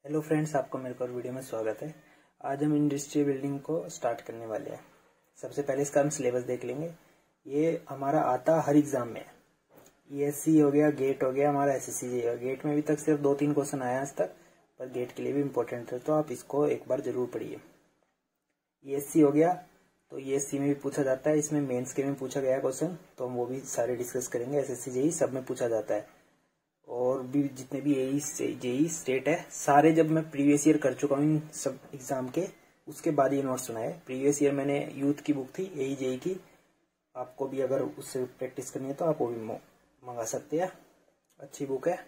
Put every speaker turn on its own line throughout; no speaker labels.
Hello friends, आपको मेरे को वीडियो में स्वागत है। आज हम इंडस्ट्रियल बिल्डिंग को स्टार्ट करने वाले हैं। सबसे पहले इसका हम सिलेबस देख लेंगे। ये हमारा आता हर एग्जाम में। ईएससी हो गया, गेट हो गया, हमारा एसएससी हो गया। गेट में अभी तक सिर्फ 2-3 क्वेश्चन आया आज तक, पर गेट के लिए भी इम्पोर्टेंट है, तो आप इसको एक बार जरूर पढ़िए। ईएससी हो गया तो ईएससी में भी पूछा जाता है, इसमें मेंस के में पूछा गया क्वेश्चन, तो हम वो भी सारे डिस्कस करेंगे। एसएससी जेई सब में पूछा जाता है, और भी जितने भी जेई स्टेट है सारे जब मैं प्रीवियस ईयर कर चुका हूँ इन सब एग्जाम के, उसके बाद ये नोट्स बनाए। प्रीवियस ईयर मैंने यूथ की बुक थी यही जेई की, आपको भी अगर उससे प्रैक्टिस करनी है तो आप वो भी मंगा सकते हैं। अच्छी बुक है,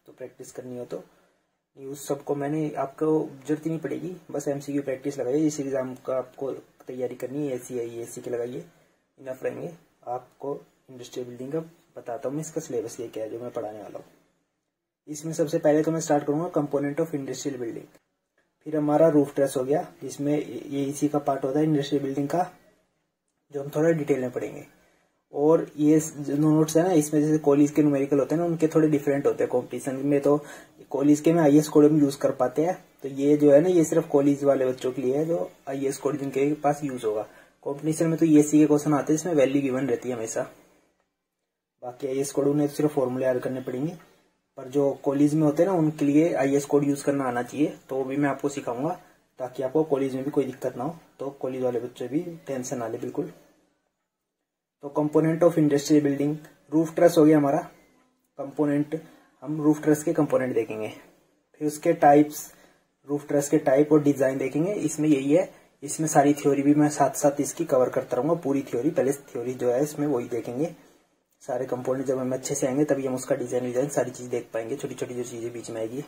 तो प्रैक्टिस करनी हो तो उस सबको मैंने, आपको जरूरत ही नहीं पड़ेगी, बस एमसीक्यू प्रैक्टिस लगाइए। जिस एग्जाम का आपको तैयारी करनी है एससी के लगाइए, इनफ रहेंगे। आपको इंडस्ट्रियल बिल्डिंग का बताता हूँ मैं, इसका सिलेबस ये क्या है जो मैं पढ़ाने वाला हूँ। इसमें सबसे पहले तो मैं स्टार्ट करूंगा कंपोनेंट ऑफ इंडस्ट्रियल बिल्डिंग। फिर हमारा रूफ ट्रस हो गया, जिसमें ये इसी का पार्ट होता है इंडस्ट्रियल बिल्डिंग का, जो हम थोड़ा डिटेल में पढ़ेंगे। और ये जो नोट्स है ना, इसमें जैसे कॉलेज के न्यूमेरिकल होते हैं ना, उनके थोड़े डिफरेंट होते हैं। कॉम्पिटिशन में तो कॉलेज के में आईएएस कोड हम यूज कर पाते हैं, तो ये जो है ना, ये सिर्फ कॉलेज वाले बच्चों के लिए है, जो आईएएस कोड जिनके पास यूज होगा। कॉम्पिटिशन में तो ईएससी के क्वेश्चन आते हैं, इसमें वैल्यू गिवन रहती है हमेशा। बाकी आईएएस कोड उन्हें सिर्फ फॉर्मूले याद करने पड़ेंगे, पर जो कॉलेज में होते हैं ना, उनके लिए आईएएस कोड यूज करना आना चाहिए, तो वो भी मैं आपको सिखाऊंगा, ताकि आपको कॉलेज में भी कोई दिक्कत ना हो, तो कॉलेज वाले बच्चे भी टेंशन ना ले बिल्कुल। तो component of industrial building, roof truss हो गया हमारा कंपोनेंट। हम रूफ ट्रस के कंपोनेंट देखेंगे, फिर उसके टाइप्स, रूफ ट्रस के टाइप और डिजाइन देखेंगे। इसमें यही है, इसमें सारी थ्योरी भी मैं साथ साथ इसकी कवर करता रहूंगा, पूरी थ्योरी। पहले थ्योरी जो है इसमें वही देखेंगे। सारे कंपोनेंट जब हम अच्छे से आएंगे तभी हम उसका डिजाइन सारी चीज देख पाएंगे, छोटी छोटी जो चीजें बीच में आएगी।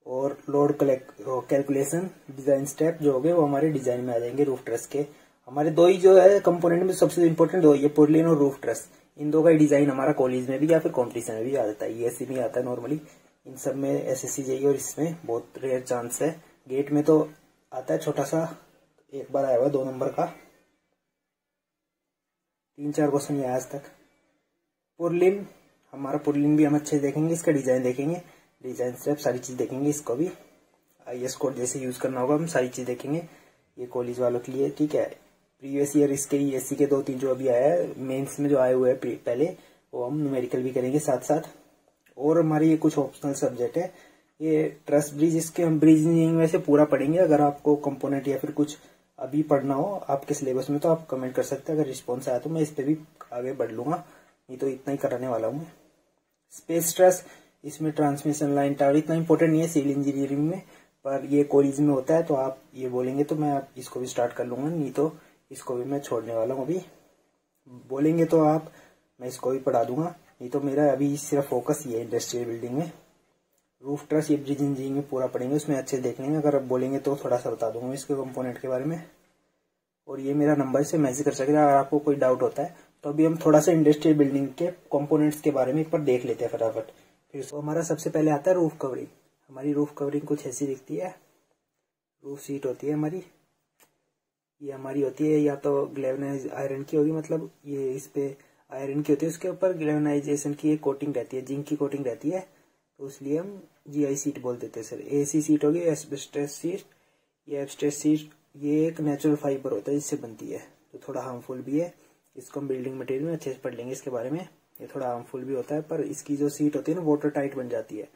और लोड कैलकुलेशन, डिजाइन स्टेप जो हो गए वो हमारे डिजाइन में आ जाएंगे रूफ ट्रस के। हमारे दो ही जो है कंपोनेंट में सबसे इम्पोर्टेंट दो, ये पुर्लिन और रूफ ट्रस। इन दो का ही डिजाइन हमारा कॉलेज में भी या फिर कॉम्पिटिशन में भी आ जाता है। ईएससी में आता है नॉर्मली, इन सब में एसएससी जेई, और इसमें बहुत रेयर चांस है। गेट में तो आता है छोटा सा, एक बार आया हुआ 2 नंबर का, 3-4 क्वेश्चन ये आज तक। पुर्लिन, हमारा पुर्लिन भी हम अच्छे देखेंगे, इसका डिजाइन देखेंगे, डिजाइन स्टेप सारी चीज देखेंगे। इसको भी आईएएस कोड जैसे यूज करना होगा हम सारी चीज देखेंगे, ये कॉलेज वालों के लिए, ठीक है। प्रीवियस ईयर इसके ईएससी के 2-3 जो अभी आया है, मेंस में जो आए हुए हैं पहले, वो हम न्यूमेरिकल भी करेंगे साथ साथ। और हमारे ये कुछ ऑप्शनल सब्जेक्ट है, ये ट्रस ब्रिज, इसके हम ब्रिज इंजीनियरिंग में से पूरा पढ़ेंगे। अगर आपको कंपोनेंट या फिर कुछ अभी पढ़ना हो आपके सिलेबस में, तो आप कमेंट कर सकते हैं। अगर रिस्पॉन्स आया तो मैं इस पे भी आगे बढ़ लूंगा, नहीं तो इतना ही कराने वाला हूँ मैं। स्पेस ट्रस, इसमें ट्रांसमिशन लाइन टावर इतना इंपॉर्टेंट नहीं है सिविल इंजीनियरिंग में, पर ये कॉलेज में होता है, तो आप ये बोलेंगे तो मैं इसको भी स्टार्ट कर लूंगा, नहीं तो इसको भी मैं छोड़ने वाला हूँ। अभी बोलेंगे तो आप, मैं इसको भी पढ़ा दूंगा, नहीं तो मेरा अभी सिर्फ फोकस ये है इंडस्ट्रियल बिल्डिंग में। रूफ ट्रस ये ब्रिज इंजीनियरिंग में पूरा पढ़ेंगे, उसमें अच्छे देख लेंगे। अगर आप बोलेंगे तो थोड़ा सा बता दूंगा इसके कंपोनेंट के बारे में। और ये मेरा नंबर से मैसेज कर सकते हैं अगर आपको कोई डाउट होता है। तो अभी हम थोड़ा सा इंडस्ट्रियल बिल्डिंग के कंपोनेंट्स के बारे में एक बार देख लेते हैं फटाफट। फिर तो हमारा सबसे पहले आता है रूफ कवरिंग। हमारी रूफ कवरिंग कुछ ऐसी दिखती है, रूफ सीट होती है हमारी, ये हमारी होती है या तो ग्लेवनाइज आयरन की होगी, मतलब ये इस पे आयरन की होती है, उसके ऊपर ग्लेवनाइजेशन की एक कोटिंग रहती है, जिंक की कोटिंग रहती है, तो इसलिए हम जीआई सीट बोल देते हैं सर। एसी सीट होगी, एस्बेस्टस सीट। ये एस्बेस्टस सीट ये एक नेचुरल फाइबर होता है जिससे बनती है, तो थोड़ा हार्मफुल भी है। इसको हम बिल्डिंग मटेरियल में अच्छे से पढ़ लेंगे इसके बारे में। ये थोड़ा हार्मफुल भी होता है, पर इसकी जो सीट होती है ना, वाटर टाइट बन जाती है,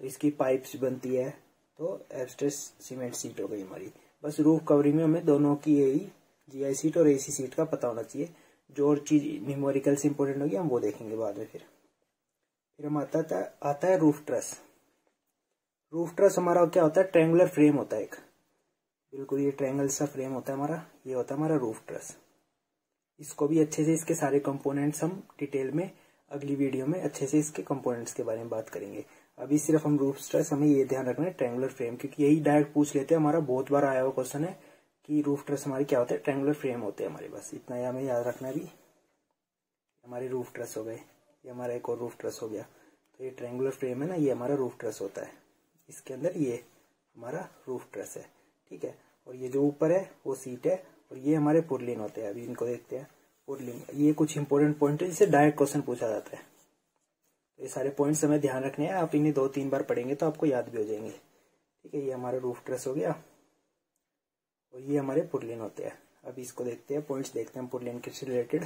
तो इसकी पाइप्स बनती है, तो एस्बेस्टस सीमेंट सीट हो गई हमारी। बस रूफ कवरिंग में हमें दोनों की यही जीआई सीट और एसी सीट का पता होना चाहिए। जो और चीज न्यूमेरिकल से इंपोर्टेंट होगी हम वो देखेंगे बाद में। फिर हम आता है रूफ ट्रस। रूफ ट्रस हमारा क्या होता है, ट्रायंगुलर फ्रेम होता है एक, बिल्कुल ये ट्रायंगल सा फ्रेम होता है हमारा, ये होता है हमारा रूफ ट्रस। इसको भी अच्छे से, इसके सारे कंपोनेंट्स हम डिटेल में अगली वीडियो में अच्छे से इसके कंपोनेंट्स के बारे में बात करेंगे। अभी सिर्फ हम रूफ ट्रस, हमें ये ध्यान रखना है ट्रायंगुलर फ्रेम, क्योंकि यही डायरेक्ट पूछ लेते हैं, हमारा बहुत बार आया हुआ क्वेश्चन है कि रूफ ट्रस हमारे क्या होते हैं, ट्रायंगुलर फ्रेम होते हैं हमारे, बस इतना हमें याद रखना है। भी हमारे रूफ ट्रस हो गए, ये हमारा एक और रूफ ट्रस हो गया, तो ये ट्रायंगुलर फ्रेम है ना, ये हमारा रूफ ट्रस होता है। इसके अंदर ये हमारा रूफ ट्रस है, ठीक है। और ये जो ऊपर है वो सीट है, और ये हमारे पुर्लिन होते हैं। अभी इनको देखते हैं। पुर्लिन, ये कुछ इंपोर्टेंट पॉइंट है जिससे डायरेक्ट क्वेश्चन पूछा जाता है। तो ये सारे पॉइंट्स हमें ध्यान रखने हैं, आप इन्हें 2-3 बार पढ़ेंगे तो आपको याद भी हो जाएंगे। ठीक है, ये हमारा रूफ ट्रस हो गया और ये हमारे पुर्लिन होते हैं। अब इसको देखते हैं, पॉइंट्स देखते हैं पुर्लिन से रिलेटेड।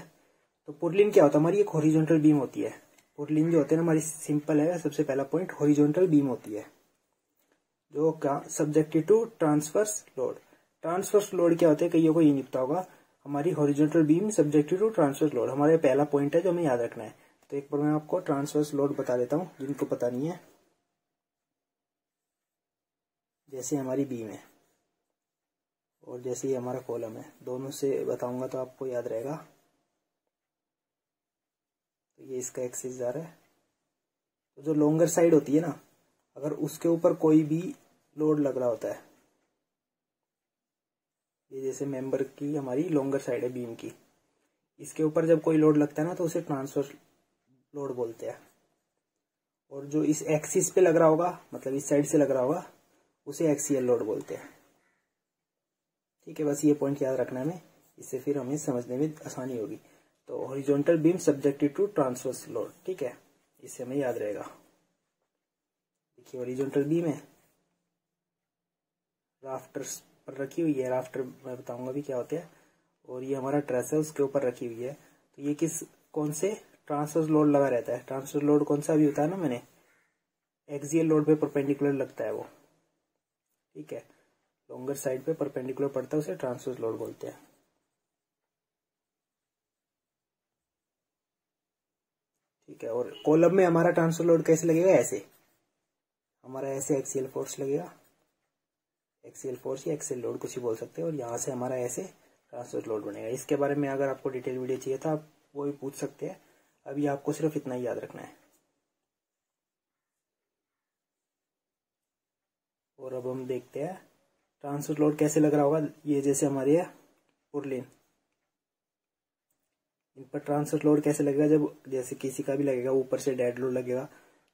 तो पुर्लिन क्या होता है, हमारी एक हॉरिजॉन्टल बीम होती है। पुर्लिन जो होते हैं ना हमारी, सिंपल है, सबसे पहला पॉइंट हॉरिजॉन्टल बीम होती है जो क्या subjected to transverse load. Transverse load क्या होते हैं, कईयों को ये नहीं पता होगा। हमारी horizontal beam subjected to transverse load हमारा पहला पॉइंट है जो हमें याद रखना है। तो एक बार मैं आपको ट्रांसवर्स लोड बता देता हूँ जिनको पता नहीं है। जैसे हमारी बीम है और जैसे ही हमारा कॉलम है, दोनों से बताऊंगा तो आपको याद रहेगा। तो ये इसका एक्सिस जा रहा है, तो जो लॉन्गर साइड होती है ना, अगर उसके ऊपर कोई भी लोड लग रहा होता है, ये जैसे मेंबर की हमारी लॉन्गर साइड है बीम की, इसके ऊपर जब कोई लोड लगता है ना तो उसे ट्रांसवर्स लोड बोलते हैं। और जो इस एक्सिस पे लग रहा होगा, मतलब इस साइड से लग रहा होगा, उसे एक्सियल लोड बोलते हैं। ठीक है, बस ये पॉइंट याद रखना है हमें, इससे फिर हमें समझने में आसानी होगी। तो horizontal beam subjected to transverse load, ठीक है, इससे हमें याद रहेगा। देखिए हॉरिजॉन्टल बीम है, राफ्टर्स पर रखी हुई है, राफ्टर मैं बताऊंगा भी क्या होते हैं। और ये हमारा ट्रस है, उसके ऊपर रखी हुई है। तो ये कौन से ट्रांसवर्स लोड लगा रहता है। ट्रांसवर्स लोड कौन सा भी होता है ना, मैंने एक्सियल लोड पे परपेंडिकुलर लगता है वो। ठीक है, लॉन्गर साइड पे परपेंडिकुलर पड़ता है, उसे ट्रांसवर्स लोड बोलते हैं। ठीक है, और कॉलम में हमारा ट्रांसवर्स लोड कैसे लगेगा, ऐसे हमारा ऐसे एक्सियल फोर्स लगेगा, एक्सियल फोर्स या एक्सियल लोड कुछ ही बोल सकते हैं। और यहाँ से हमारा ऐसे ट्रांसवर्स लोड बनेगा। इसके बारे में अगर आपको डिटेल वीडियो चाहिए था आप वो भी पूछ सकते हैं। अभी आपको सिर्फ इतना ही याद रखना है। और अब हम देखते हैं ट्रांसवर्स लोड कैसे लग रहा होगा। ये जैसे हमारी है पुर्लिन, इन पर ट्रांसवर्स लोड कैसे लगेगा, जब जैसे किसी का भी लगेगा ऊपर से डेड लोड लगेगा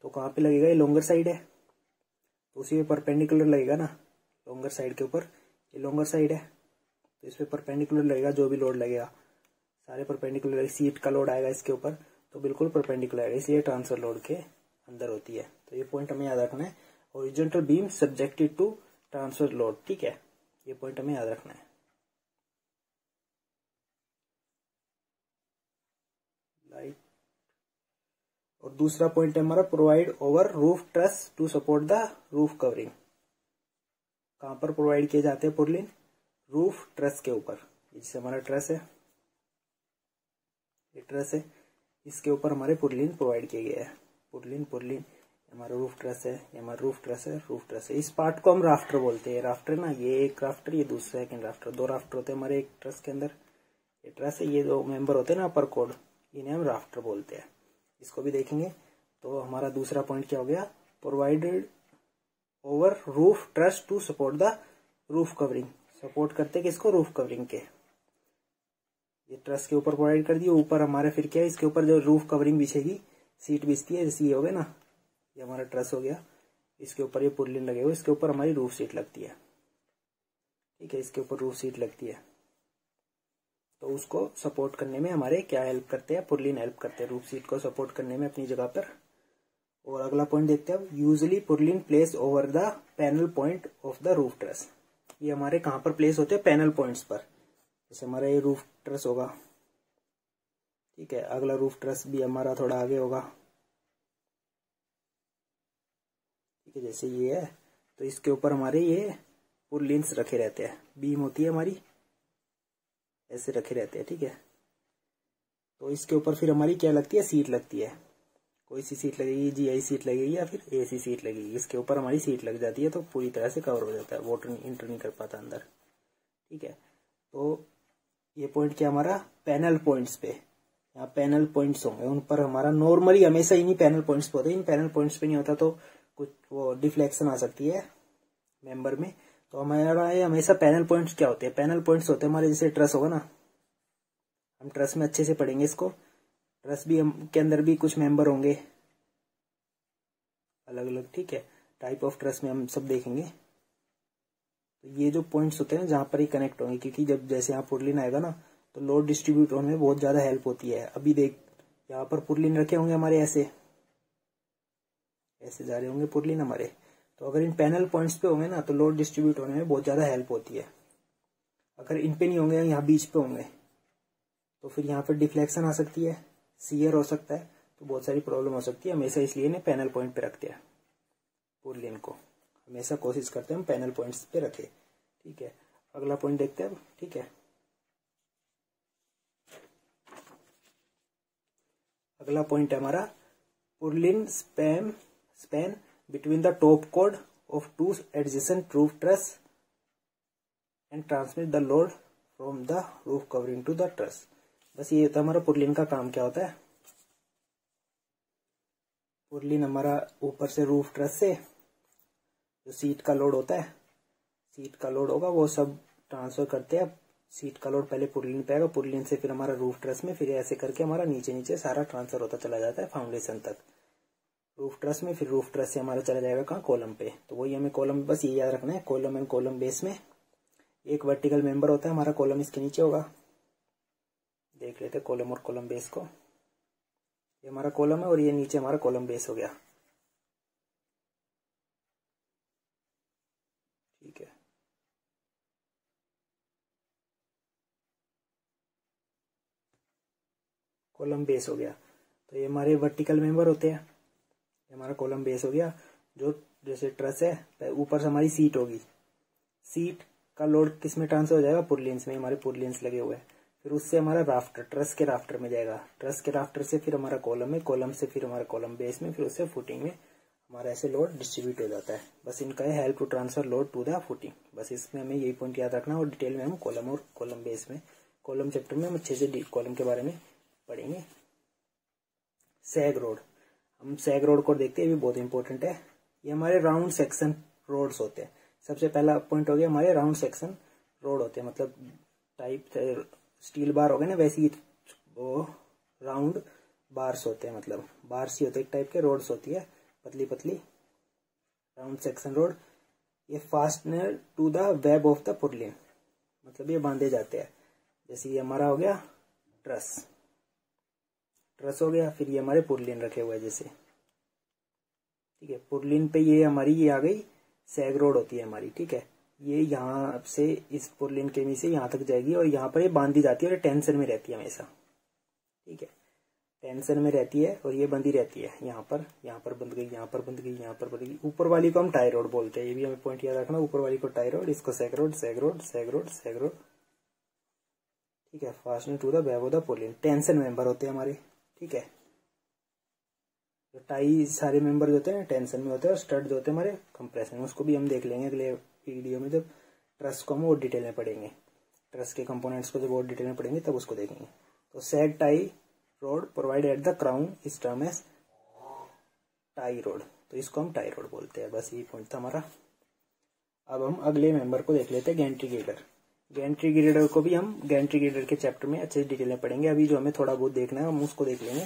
तो कहाँ पे लगेगा, ये लॉन्गर साइड है तो उसी में परपेंडिकुलर लगेगा ना, लॉन्गर साइड के ऊपर, ये लॉन्गर साइड है तो इस पे परपेंडिकुलर लगेगा। जो भी लोड लगेगा सारे परपेंडिकुलर, सीट का लोड आएगा इसके ऊपर तो बिल्कुल परपेंडिकुलर आएगा, इसलिए ट्रांसफर लोड के अंदर होती है। तो ये पॉइंट हमें याद रखना है, horizontal beam subjected to transfer load. ठीक है, ये पॉइंट हमें याद रखना है। लाइट, और दूसरा पॉइंट है हमारा provide over roof truss to support the roof covering. कहां पर प्रोवाइड किए जाते हैं पुर्लिन, रूफ ट्रस के ऊपर। जैसे हमारा ट्रस है, ये ट्रस है, इसके ऊपर हमारे पुर्लिन प्रोवाइड किए गए हैं। पुर्लिन हमारा रूफ ट्रस है, ये हमारा रूफ ट्रस है, रूफ ट्रस है। इस पार्ट को हम राफ्टर बोलते हैं। राफ्टर ना, ये एक राफ्टर, ये दूसरा सेकंड राफ्टर, दो राफ्टर होते हैं हमारे एक ट्रस के अंदर। ये ट्रस है, ये दो मेंबर होते हैं ना अपर कोड, इन्हें हम राफ्टर बोलते हैं। इसको भी देखेंगे। तो हमारा दूसरा पॉइंट क्या हो गया, provided over roof truss to support the roof covering. Support करते किसको, रूफ कवरिंग के। ये ट्रस के ऊपर प्रोवाइड कर दिए, ऊपर हमारे फिर क्या है, इसके ऊपर जो रूफ कवरिंग बिछेगी, सीट बिछती है, जैसे ये हो गया ना, ये हमारा ट्रस हो गया, इसके ऊपर ये पुर्लिन लगे हुए, इसके ऊपर हमारी रूफ सीट लगती है। ठीक है, इसके ऊपर रूफ सीट लगती है तो उसको सपोर्ट करने में हमारे क्या हेल्प करते हैं, पुर्लिन हेल्प करते हैं रूफ सीट को सपोर्ट करने में अपनी जगह पर। और अगला पॉइंट देखते हैं, usually purlin place over the panel point of the roof truss. ये हमारे कहां पर प्लेस होते हैं, पैनल पॉइंट्स पर। जैसे हमारा ये रूफ ट्रस होगा, ठीक है, अगला रूफ ट्रस भी हमारा थोड़ा आगे होगा, ठीक है, जैसे ये है तो इसके ऊपर हमारे ये पुर्लिन्स रखे रहते हैं, बीम होती है हमारी, ऐसे रखे रहते हैं। ठीक है, तो इसके ऊपर फिर हमारी क्या लगती है, सीट लगती है। कोई सी सीट लगेगी, जीआई सीट लगेगी या फिर एसी सीट लगेगी, इसके ऊपर हमारी सीट लग जाती है तो पूरी तरह से कवर हो जाता है, वाटर इंटर नहीं कर पाता अंदर। ठीक है, तो ये पॉइंट क्या हमारा, पैनल पॉइंट्स पे, यहाँ पैनल पॉइंट्स होंगे, उन पर हमारा नॉर्मली हमेशा इन्हीं पैनल पॉइंट्स पे होते हैं। इन पैनल पॉइंट्स पे नहीं होता तो कुछ वो डिफ्लेक्शन आ सकती है मेंबर में। तो हमारा ये हमेशा पैनल पॉइंट्स क्या होते हैं, पैनल पॉइंट्स होते हैं हमारे, जैसे ट्रस होगा ना, हम ट्रस में अच्छे से पढ़ेंगे इसको। ट्रस भी हम के अंदर भी कुछ मेंबर होंगे अलग अलग, ठीक है, टाइप ऑफ ट्रस में हम सब देखेंगे। तो ये जो पॉइंट्स होते हैं ना, जहां पर ही कनेक्ट होंगे, क्योंकि जब जैसे यहाँ पुर्लिन आएगा ना तो लोड डिस्ट्रीब्यूट होने में बहुत ज्यादा हेल्प होती है। अभी देख, यहाँ पर पुर्लिन रखे होंगे हमारे ऐसे, ऐसे जा रहे होंगे पुर्लिन हमारे। तो अगर इन पैनल पॉइंट्स पे होंगे ना तो लोड डिस्ट्रीब्यूट होने में बहुत ज़्यादा हेल्प होती है। अगर इन पे नहीं होंगे, यहाँ बीच पे होंगे, तो फिर यहाँ पर डिफ्लेक्शन आ सकती है, शियर हो सकता है, तो बहुत सारी प्रॉब्लम हो सकती है। हमेशा इसलिए इन्हें पैनल पॉइंट पे रखते हैं, पुर्लिन को हमेशा कोशिश करते हैं हम पैनल पॉइंट्स पे रखें। ठीक है, अगला पॉइंट देखते हैं अब। ठीक है, अगला पॉइंट है हमारा purlin span between the top chord of two adjacent roof truss and transmit the load from the roof covering to the truss. बस ये होता है हमारा पुर्लिन का काम। क्या होता है, पुर्लिन हमारा ऊपर से रूफ ट्रस से जो सीट का लोड होता है, सीट का लोड होगा वो सब ट्रांसफर करते हैं। सीट का लोड पहले पुर्लिन पे आएगा, पुर्लिन से फिर हमारा रूफ ट्रस में, फिर ऐसे करके हमारा नीचे नीचे सारा ट्रांसफर होता चला जाता है फाउंडेशन तक, रूफ ट्रस में, फिर रूफ ट्रस से हमारा चला जाएगा कहाँ, कॉलम पे। तो वही हमें कॉलम, बस ये याद रखना है, कॉलम एंड कॉलम बेस में एक वर्टिकल मेंबर होता है हमारा, कॉलम इसके नीचे होगा। देख लेते हैं कॉलम और कॉलम बेस को। ये हमारा कॉलम है और ये नीचे हमारा कॉलम बेस हो गया। ठीक है, कॉलम बेस हो गया। तो ये हमारे वर्टिकल मेंबर होते हैं, ये हमारा कॉलम बेस हो गया। जो जैसे ट्रस है, ऊपर से हमारी सीट होगी, सीट का लोड किस में ट्रांसफर हो जाएगा, पुर्लिन्स में, हमारे पुर्लिन्स लगे हुए हैं। फिर उससे हमारा राफ्टर, ट्रस के राफ्टर में जाएगा, ट्रस के राफ्टर से फिर हमारा कॉलम में, कॉलम से फिर हमारा कॉलम बेस में, फिर उससे फुटिंग में हमारा ऐसे लोड डिस्ट्रीब्यूट हो जाता है। बस इनका है help to transfer load to the footing. बस इसमें हमें यही पॉइंट याद रखना और डिटेल में हम कॉलम और कॉलम बेस में, कॉलम चैप्टर में हम अच्छे से कॉलम के बारे में पढ़ेंगे। सैग रोड, हम सैग रोड को देखते हैं, ये भी बहुत इंपॉर्टेंट है। ये हमारे राउंड सेक्शन रोड्स होते हैं। सबसे पहला पॉइंट हो गया हमारे राउंड सेक्शन रोड होते हैं, मतलब टाइप स्टील बार हो गए ना, वैसे ही वो राउंड बार्स होते हैं, मतलब बार्स ही होते हैं एक टाइप के, रोड्स होती है पतली पतली, राउंड सेक्शन रोड। ये fastener to the web of the purlin, मतलब ये बांधे जाते हैं। जैसे ये हमारा हो गया ट्रस, ट्रस हो गया, फिर ये हमारे पुर्लिन रखे हुए हैं जैसे। ठीक है, पुर्लिन पे ये हमारी ये आ गई सैग रोड होती है हमारी। ठीक है, ये यहाँ से इस पुर्लिन के नीचे यहाँ तक जाएगी और यहाँ पर ये बांधी जाती है और टेंशन में रहती है हमेशा। ठीक है, टेंशन में रहती है और ये बंधी रहती है यहाँ पर बंध गई, यहाँ पर बंध गई, यहाँ पर बंध गई। ऊपर वाली को हम टाई रोड बोलते हैं, ये भी हमें पॉइंट याद रखना, ऊपर वाली को टाई रोड, इसको sag rod, sag rod, sag rod, sag rod. ठीक है, fastening to the web of the purlin, tension member होते हैं हमारे। ठीक है, तो टाई सारे मेंबर जो होते हैं टेंशन में होते हैं और स्टड जो होते हैं हमारे कंप्रेशन में। उसको भी हम देख लेंगे अगले वीडियो में, जब ट्रस को हम और डिटेल में पढ़ेंगे, ट्रस के कंपोनेंट्स को जब और डिटेल में पढ़ेंगे तब उसको देखेंगे। तो sag tie rod provide at the crown is term as tie rod, तो इसको हम टाई रोड बोलते हैं। बस यही पॉइंट था हमारा। अब हम अगले मेंबर को देख लेते हैं, गैंट्री गिर्डर। गैंट्री गिर्डर को भी हम गैंट्री गिर्डर के चैप्टर में अच्छे से डिटेल में पढ़ेंगे। अभी जो हमें थोड़ा बहुत देखना है हम उसको देख लेंगे,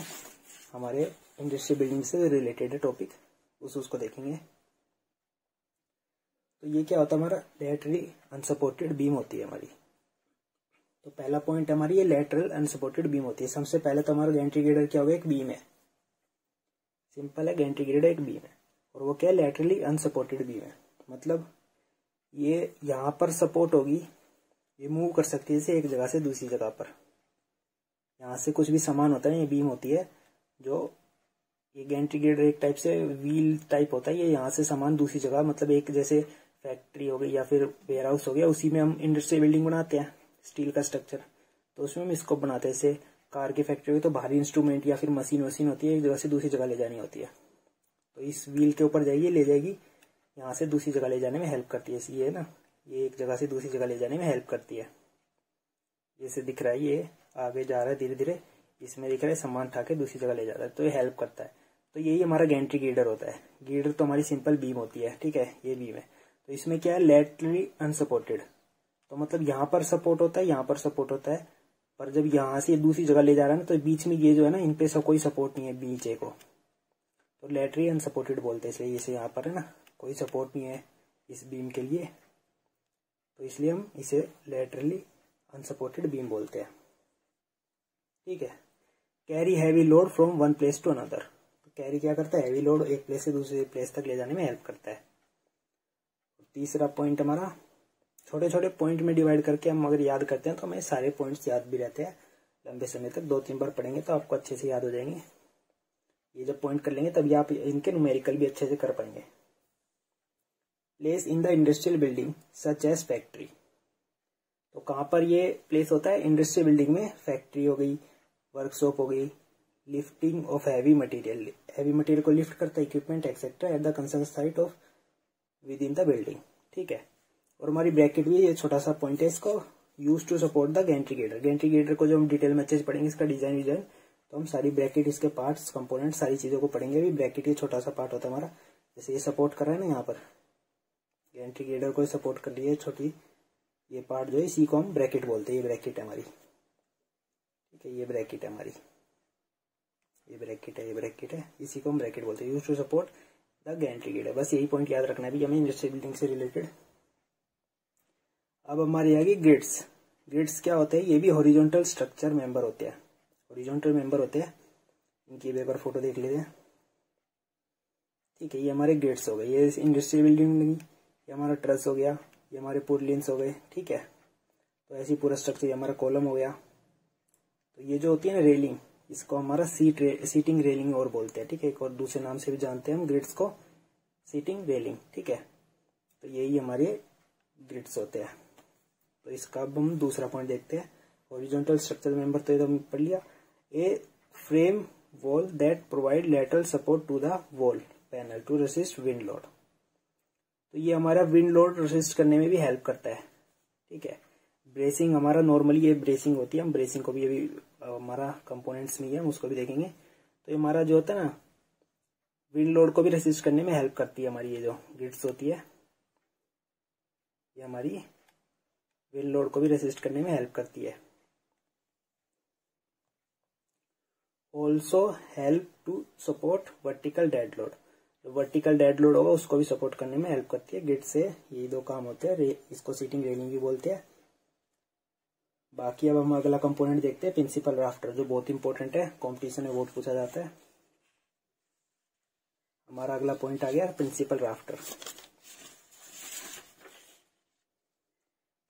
हमारे इंडस्ट्रियल बिल्डिंग से रिलेटेड है टॉपिक, उसको देखेंगे। तो ये क्या होता है हमारा, लेटरली अनसपोर्टेड बीम होती है हमारी। तो पहला पॉइंट हमारी ये लेटरल अनसपोर्टेड बीम होती है। सबसे पहले तो हमारा गैंट्री गिर्डर क्या होगा, एक बीम है, सिंपल है, गैंट्री गिर्डर एक बीम है और वो क्या है, लेटरली अनसपोर्टेड बीम है। मतलब ये यहाँ पर सपोर्ट होगी, ये मूव कर सकती है जैसे एक जगह से दूसरी जगह पर। यहाँ से कुछ भी सामान होता है, ये बीम होती है, जो ये गैंट्री गिर्डर एक टाइप से व्हील टाइप होता है। ये यहाँ से सामान दूसरी जगह, मतलब एक जैसे फैक्ट्री हो गई या फिर वेयर हाउस हो गया, उसी में हम इंडस्ट्रियल बिल्डिंग बनाते हैं, स्टील का स्ट्रक्चर, तो उसमें हम इसको बनाते हैं। जैसे कार की फैक्ट्री हुई तो भारी इंस्ट्रूमेंट या फिर मशीन होती है, एक जगह से दूसरी जगह ले जानी होती है, तो इस व्हील के ऊपर जाइए, ले जाएगी, यहाँ से दूसरी जगह ले जाने में हेल्प करती है। ये है ना, ये एक जगह से दूसरी जगह ले जाने में हेल्प करती है। जैसे दिख रहा है ये आगे जा रहा है धीरे धीरे, इसमें दिख रहा है सामान उठा के दूसरी जगह ले जा रहा है, तो ये हेल्प करता है। तो यही हमारा गैंट्री गिर्डर होता है। गिर्डर तो हमारी सिंपल बीम होती है, ठीक है, ये बीम है। तो इसमें क्या है, लेटरली अनसपोर्टेड, तो मतलब यहाँ पर सपोर्ट होता है, यहाँ पर सपोर्ट होता है, पर जब यहाँ से दूसरी जगह ले जा रहा है ना, तो बीच में ये जो है ना, इन पे सब कोई सपोर्ट नहीं है नीचे को, तो लेटरली अनसपोर्टेड बोलते हैं। इसलिए इसे यहाँ पर है ना, कोई सपोर्ट नहीं है इस बीम के लिए, तो इसलिए हम इसे लेटरली अनसपोर्टेड बीम बोलते हैं। ठीक है, carry heavy load from one place to another, तो कैरी क्या करता है, हैवी लोड एक प्लेस से दूसरे प्लेस तक ले जाने में हेल्प करता है। तीसरा पॉइंट हमारा, छोटे छोटे पॉइंट में डिवाइड करके हम अगर याद करते हैं तो हमें सारे पॉइंट्स याद भी रहते हैं लंबे समय तक। 2-3 बार पढ़ेंगे तो आपको अच्छे से याद हो जाएंगे। ये जब पॉइंट कर लेंगे तभी आप इनके न्यूमेरिकल भी अच्छे से कर पाएंगे। Place in the industrial building such as factory, तो कहाँ पर ये प्लेस होता है, इंडस्ट्रियल बिल्डिंग में। फैक्ट्री हो गई, वर्कशॉप हो गई। Lifting of heavy material, heavy material को लिफ्ट करता है, equipment etcetera at the concern site of with in the building, ठीक है। और हमारी ब्रैकेट भी ये छोटा सा पॉइंट है, इसको use to support the gantry girder. Gantry girder को जो हम डिटेल में अच्छे से पढ़ेंगे, इसका डिजाइन तो हम सारी ब्रैकेट, इसके पार्ट्स, कंपोनेंट, सारी चीजों को पढ़ेंगे। अभी ब्रैकेट ये छोटा सा पार्ट होता है हमारा, जैसे ये सपोर्ट कर रहा है ना, यहाँ पर गैंट्री गेटर को सपोर्ट कर लिया छोटी ये पार्ट जो है, इसी को हम ब्रैकेट बोलते हैं। ये ब्रैकेट है हमारी, ठीक है, ये ब्रैकेट है हमारी, ये ब्रैकेट है, ये ब्रैकेट है, इसी को हम ब्रैकेट बोलते हैं। Use to support the gantry girder, बस यही पॉइंट याद रखना है भी हमें इंडस्ट्रियल बिल्डिंग से रिलेटेड। अब हमारी आ गई ग्रिड्स। ग्रिड्स क्या होते हैं, ये भी हॉरिजॉन्टल स्ट्रक्चर मेंबर होते हैं, हॉरिजॉन्टल मेंबर होते हैं। इनकी एक बार फोटो देख लेते हैं, ठीक है। ये हमारे ग्रिड्स हो गए, ये इंडस्ट्रियल बिल्डिंग, ये हमारा ट्रस हो गया, ये हमारे पुरलिन्स हो गए, ठीक है। तो ऐसे पूरा स्ट्रक्चर, ये हमारा कॉलम हो गया। तो ये जो होती है ना रेलिंग, इसको हमारा सीटिंग रेलिंग और बोलते हैं, ठीक है। एक और दूसरे नाम से भी जानते हैं हम ग्रिड्स को, सीटिंग रेलिंग, ठीक है। तो यही हमारे ग्रिड्स होते हैं। तो इसका अब हम दूसरा पॉइंट देखते हैं, हॉरिजॉन्टल स्ट्रक्चर मेंबर। तो ये तो हम पढ़ लिया। A frame wall that provide lateral support to the wall panel to resist wind load, तो ये हमारा विंड लोड रेसिस्ट करने में भी हेल्प करता है, ठीक है। ब्रेसिंग हमारा नॉर्मली ये ब्रेसिंग होती है, हम ब्रेसिंग को भी अभी हमारा कंपोनेंट्स में ही है, हम उसको भी देखेंगे। तो ये हमारा जो होता है ना, विंड लोड को भी रेसिस्ट करने में हेल्प करती है हमारी ये जो ग्रिड्स होती है, ये हमारी विंड लोड को भी रेसिस्ट करने में हेल्प करती है। Also help to support vertical dead load, जो वर्टिकल डेड लोड होगा उसको भी सपोर्ट करने में हेल्प करती है ग्रिड से। यही दो काम होते हैं, इसको सीटिंग रेलिंग भी बोलते हैं। बाकी अब हम अगला कंपोनेंट देखते हैं, प्रिंसिपल राफ्टर, जो बहुत इंपॉर्टेंट है, कंपटीशन में बहुत पूछा जाता है। हमारा अगला पॉइंट आ गया प्रिंसिपल राफ्टर।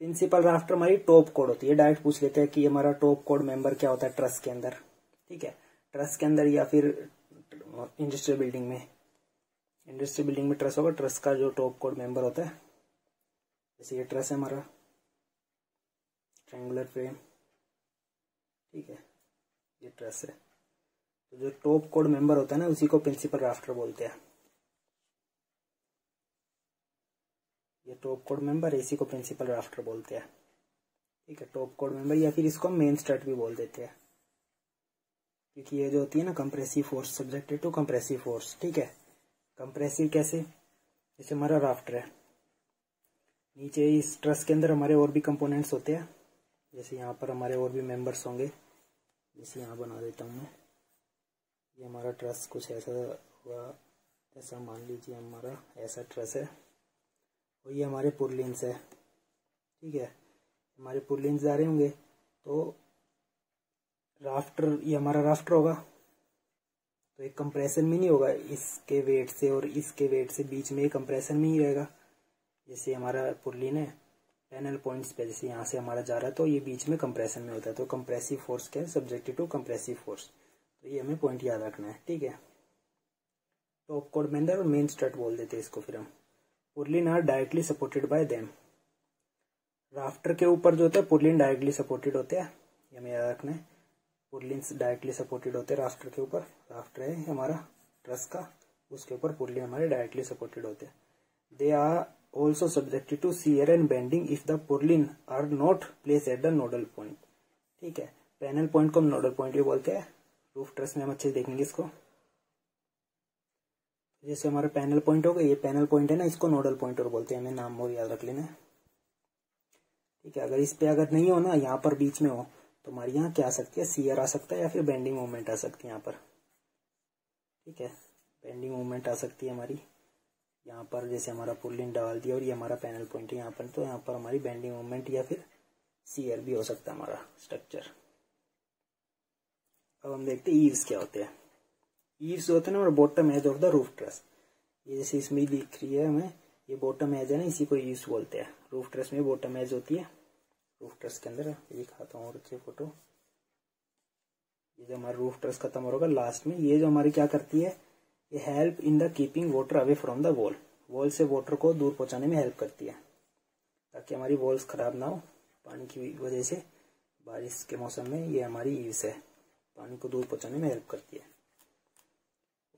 प्रिंसिपल राफ्टर हमारी टॉप कोड होती है। डायरेक्ट पूछ लेते हैं कि हमारा टॉप कोड मेंबर क्या होता है ट्रस के अंदर, ठीक है। ट्रस के अंदर या फिर इंडस्ट्रियल बिल्डिंग में, इंडस्ट्रियल बिल्डिंग में ट्रस होगा, ट्रस का जो टॉप कोड मेंबर होता है, जैसे ये ट्रस है हमारा, ट्रायंगुलर फ्रेम, ठीक है, ये ट्रस है। तो जो टॉप कोड मेंबर होता है ना, उसी को प्रिंसिपल राफ्टर बोलते हैं। ये टॉप कोड मेंबर है, इसी को प्रिंसिपल राफ्टर बोलते हैं, ठीक है। टॉप कोड मेंबर, या फिर इसको मेन स्ट्रट भी बोल देते हैं, क्योंकि ये जो होती है ना compressive force subjected to compressive force, ठीक है। कंप्रेसिव कैसे, जैसे हमारा राफ्टर है, नीचे इस ट्रस के अंदर हमारे और भी कंपोनेंट्स होते हैं, जैसे यहाँ पर हमारे और भी मेंबर्स होंगे, जैसे यहाँ बना देता हूँ मैं। ये हमारा ट्रस कुछ ऐसा हुआ, ऐसा मान लीजिए हमारा ऐसा ट्रस है, और ये हमारे पुरलिन्स है, ठीक है। हमारे पुरलिन्स जा रहे होंगे, तो राफ्टर, ये हमारा राफ्टर होगा, तो एक कंप्रेशन में नहीं होगा, इसके वेट से और इसके वेट से बीच में एक कंप्रेशन में ही रहेगा। जैसे हमारा पुरलिन है, पैनल पॉइंट्स पे जैसे यहाँ से हमारा जा रहा है, तो ये बीच में कंप्रेशन में होता है। तो कंप्रेसिव फोर्स क्या है, सब्जेक्टेड टू कंप्रेसिव फोर्स। तो ये हमें पॉइंट याद रखना है, ठीक है। टॉप कोड मेंबर और मेन स्ट्रट बोल देते हैं इसको। फिर हम purlin are directly supported by them, rafter के ऊपर जो होता है पुरलिन डायरेक्टली सपोर्टेड होते हैं, ये हमें याद रखना है। पुरलिन्स डायरेक्टली सपोर्टेड होते हैं राफ्टर के ऊपर, राफ्टर है हमारा ट्रस का, उसके ऊपर पुरलिन हमारे डायरेक्टली सपोर्टेड होते हैं। They are also subjected to shear and bending if the purlin are not placed at the nodal point, ठीक है। पैनल पॉइंट को हम नोडल पॉइंट भी बोलते हैं। रूफ ट्रस में हम अच्छे से देखेंगे इसको, जैसे हमारा पैनल पॉइंट होगा, ये पैनल पॉइंट है ना, इसको नोडल पॉइंट और बोलते हैं, हमें नाम और याद रख लेना है, ठीक है। अगर इस पे अगर नहीं हो ना, यहाँ पर बीच में हो, तो हमारी यहाँ क्या आ सकती है, shear आ सकता है, या फिर बेंडिंग मूवमेंट आ सकती है यहाँ पर, ठीक है। बेंडिंग मूवमेंट आ सकती है हमारी यहाँ पर, जैसे हमारा पुरलिन डाल दिया और ये हमारा पैनल पॉइंट है यहाँ पर, तो यहाँ पर हमारी बेंडिंग मूवमेंट या फिर shear भी हो सकता है हमारा स्ट्रक्चर। अब हम देखते हैं ईव्स क्या होते हैं। ईव्स होते हैं ना, और bottom edge of the roof truss. ये जैसे इसमें दिख रही है हमें, ये बॉटम एज है ना, इसी को ईव्स बोलते हैं। रूफ ट्रस में बॉटम एज होती है। रूफ ट्रस के अंदर दिखाता हूँ और अच्छे फोटो। ये जो हमारा रूफ ट्रस खत्म होगा लास्ट में, ये जो हमारी क्या करती है, ये help in the keeping water away from the wall. Wall से वाटर को दूर पहुंचाने में हेल्प करती है, ताकि हमारी वॉल्स खराब ना हो पानी की वजह से। बारिश के मौसम में ये हमारी ईव्स है, पानी को दूर पहुंचाने में हेल्प करती है।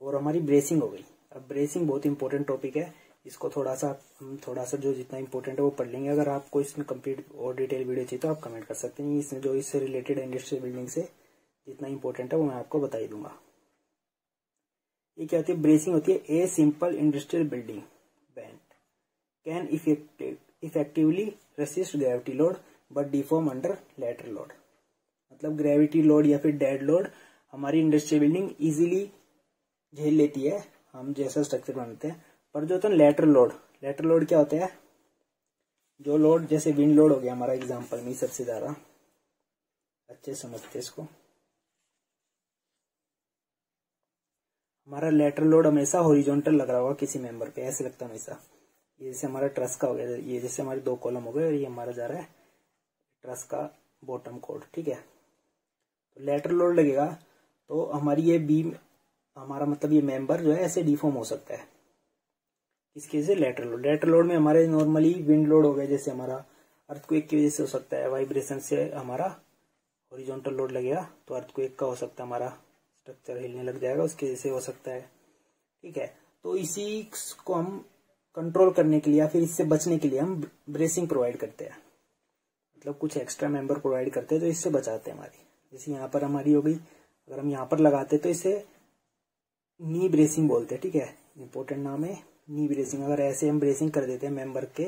और हमारी ब्रेसिंग हो गई। अब ब्रेसिंग बहुत इंपॉर्टेंट टॉपिक है, इसको थोड़ा सा जो जितना इंपॉर्टेंट है वो पढ़ लेंगे। अगर आपको इसमें कंप्लीट और डिटेल वीडियो चाहिए तो आप कमेंट कर सकते हैं। इसमें जो इससे रिलेटेड इंडस्ट्रियल बिल्डिंग से जितना इंपॉर्टेंट है वो मैं आपको बता ही दूंगा। ये क्या होती है, ब्रेसिंग होती है a simple industrial building band can effectively resist gravity load but deform under lateral load. मतलब ग्रेविटी लोड या फिर डेड लोड हमारी इंडस्ट्रियल बिल्डिंग इजीली झेल लेती है, हम जैसा स्ट्रक्चर बनाते हैं। पर जो होता है लैटरल लोड क्या होता है, जो लोड जैसे विंड लोड हो गया हमारा एग्जांपल में सबसे ज्यादा अच्छे समझते इसको। हमारा लैटरल लोड हमेशा हॉरिजॉन्टल लग रहा होगा किसी मेंबर पे, ऐसे लगता है हमेशा। ये जैसे हमारा ट्रस का हो गया, ये जैसे हमारे 2 कॉलम हो गए और ये हमारा जा रहा है ट्रस का बॉटम कोड, ठीक है। तो लैटरल लोड लगेगा तो हमारी ये बीम, हमारा मतलब ये मेंबर जो है ऐसे डिफॉर्म हो सकता है। इसकी वजह से लैटरल लोड में हमारे नॉर्मली विंड लोड हो गया, जैसे हमारा अर्थक्वेक की वजह से हो सकता है, वाइब्रेशन से हमारा हॉरिजॉन्टल लोड लगेगा तो अर्थक्वेक का हो सकता है, हमारा स्ट्रक्चर हिलने लग जाएगा, उसकी वजह से हो सकता है, ठीक है। तो इसी को हम कंट्रोल करने के लिए या फिर इससे बचने के लिए हम ब्रेसिंग प्रोवाइड करते हैं, मतलब कुछ एक्स्ट्रा मेंबर प्रोवाइड करते हैं जो इससे बचाते हैं हमारी। जैसे यहाँ पर हमारी हो गई, अगर हम यहाँ पर लगाते तो इसे नी ब्रेसिंग बोलते हैं, ठीक है। इंपॉर्टेंट नाम है नी ब्रेसिंग। अगर ऐसे हम ब्रेसिंग कर देते हैं मेंबर के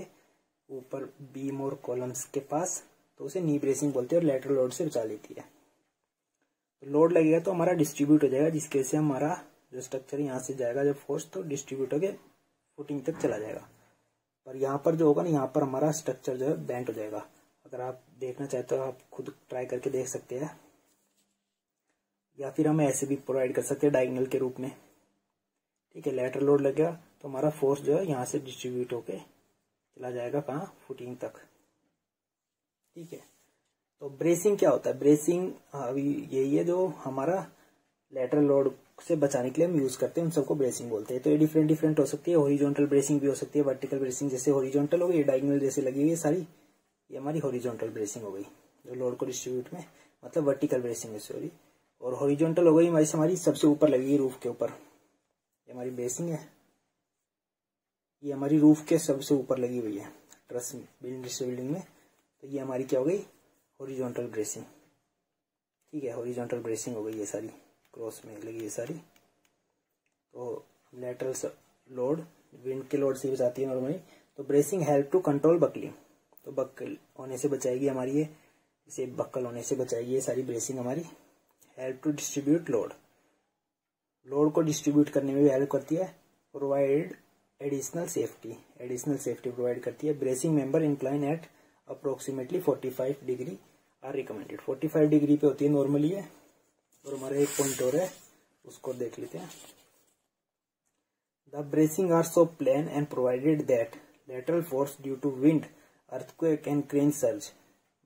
ऊपर बीम और कॉलम्स के पास तो उसे नी ब्रेसिंग बोलते हैं और लैटरल लोड से बचा लेती है। तो लोड लगेगा तो हमारा डिस्ट्रीब्यूट हो जाएगा, जिसके से हमारा जो स्ट्रक्चर यहाँ से जाएगा जब फोर्स तो डिस्ट्रीब्यूट होकर फुटिंग तक चला जाएगा। पर यहाँ पर जो होगा ना, यहाँ पर हमारा स्ट्रक्चर जो है बेंट हो जाएगा। अगर आप देखना चाहते हो आप खुद ट्राई करके देख सकते हैं, या फिर हम ऐसे भी प्रोवाइड कर सकते हैं डायगोनल के रूप में, ठीक है। लैटरल लोड लग गया तो हमारा फोर्स जो है यहाँ से डिस्ट्रीब्यूट होके चला जाएगा कहाँ, फुटिंग तक, ठीक है। तो ब्रेसिंग क्या होता है, ब्रेसिंग अभी यही है जो हमारा लैटरल लोड से बचाने के लिए हम यूज करते हैं, उन सबको ब्रेसिंग बोलते हैं। तो ये डिफरेंट हो सकती है, हॉरिजॉन्टल ब्रेसिंग भी हो सकती है, वर्टिकल ब्रेसिंग जैसे हॉरिजॉन्टल हो गई, डायगोनल जैसे लगी हुई है सारी, ये हमारी हॉरिजॉन्टल ब्रेसिंग हो गई जो लोड को डिस्ट्रीब्यूट में, मतलब वर्टिकल ब्रेसिंग है सॉरी। और हॉरिजॉन्टल हो गई हमारी सबसे ऊपर लगी है रूफ के ऊपर, ये हमारी ब्रेसिंग है, ये हमारी रूफ के सबसे ऊपर लगी हुई है ट्रस बिल्डिंग में, तो ये हमारी क्या हो गई, हॉरिजॉन्टल ब्रेसिंग, ठीक है। हॉरिजॉन्टल ब्रेसिंग हो गई ये सारी, क्रॉस में लगी ये सारी। तो लैटरल लोड विंड के लोड से बचाती है नॉर्मली। तो bracing help to control buckling, तो बक्कल होने से बचाएगी हमारी ये, इसे बक्कल होने से बचाएगी ये सारी ब्रेसिंग हमारी। हेल्प टू डिस्ट्रीब्यूट लोड को डिस्ट्रीब्यूट करने में भी हेल्प करती है। प्रोवाइड एडिशनल सेफ्टी प्रोवाइड करती है। Bracing member incline at approximately 45 degree are recommended, 45 degree पे होती है नॉर्मली है। और हमारा एक पॉइंट और है, उसको देख लेते हैं। The bracing are so plane and provided that lateral force due to wind, earthquake and crane surge,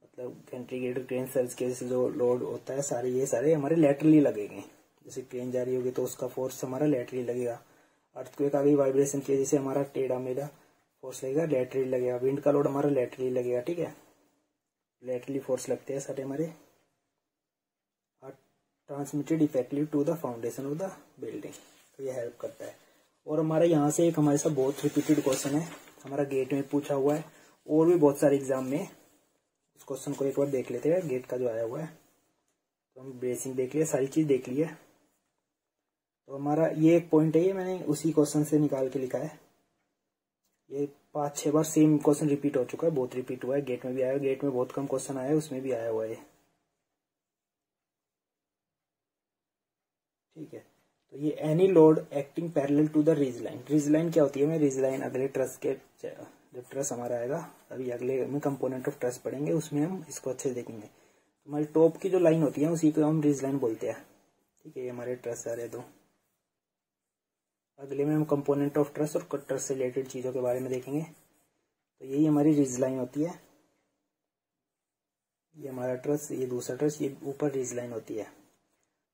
मतलब कैंटिलीवर क्रेन सर्ज के जो लोड होता है सारे ये सारे हमारे लैटरली लगेंगे। जैसे क्रेन जा रही होगी तो उसका फोर्स हमारा लैटरली लगेगा। अर्थक्वेक आ गई वाइब्रेशन की वजह से हमारा टेढ़ा मेढ़ा फोर्स लगेगा, लैटरली लगेगा। विंड का लोड हमारा लैटरली लगेगा, ठीक है। लैटरली फोर्स लगते हैं सारे हमारे, transmitted effectively to the foundation of the building, तो ये हेल्प करता है। और हमारा यहाँ से एक हमारे साथ बहुत रिपीटेड क्वेश्चन है, हमारा गेट में पूछा हुआ है और भी बहुत सारे एग्जाम में, उस क्वेश्चन को एक बार देख लेते हैं। गेट का जो आया हुआ है, तो हम ब्रेसिंग देख लिया, सारी चीज देख ली है। तो हमारा ये एक पॉइंट है, ये मैंने उसी क्वेश्चन से निकाल के लिखा है। ये 5-6 बार सेम क्वेश्चन रिपीट हो चुका है, बहुत रिपीट हुआ है, गेट में भी आया, गेट में बहुत कम क्वेश्चन आया है, उसमें भी आया हुआ है, ठीक है। तो ये any load acting parallel to the ridge line क्या होती है, मैं रिज लाइन अगले ट्रस के, जब ट्रस हमारा आएगा अभी अगले में कंपोनेंट ऑफ ट्रस पढ़ेंगे, उसमें हम इसको अच्छे से देखेंगे। हमारी टॉप की जो लाइन होती है उसी को हम रिज लाइन बोलते हैं, ठीक है। ये हमारे ट्रस आ रहे दो, अगले में हम कंपोनेंट ऑफ ट्रस और ट्रस से रिलेटेड चीज़ों के बारे में देखेंगे। तो यही हमारी रिज लाइन होती है, ये हमारा ट्रस, ये दूसरा ट्रस, ये ऊपर रिज लाइन होती है।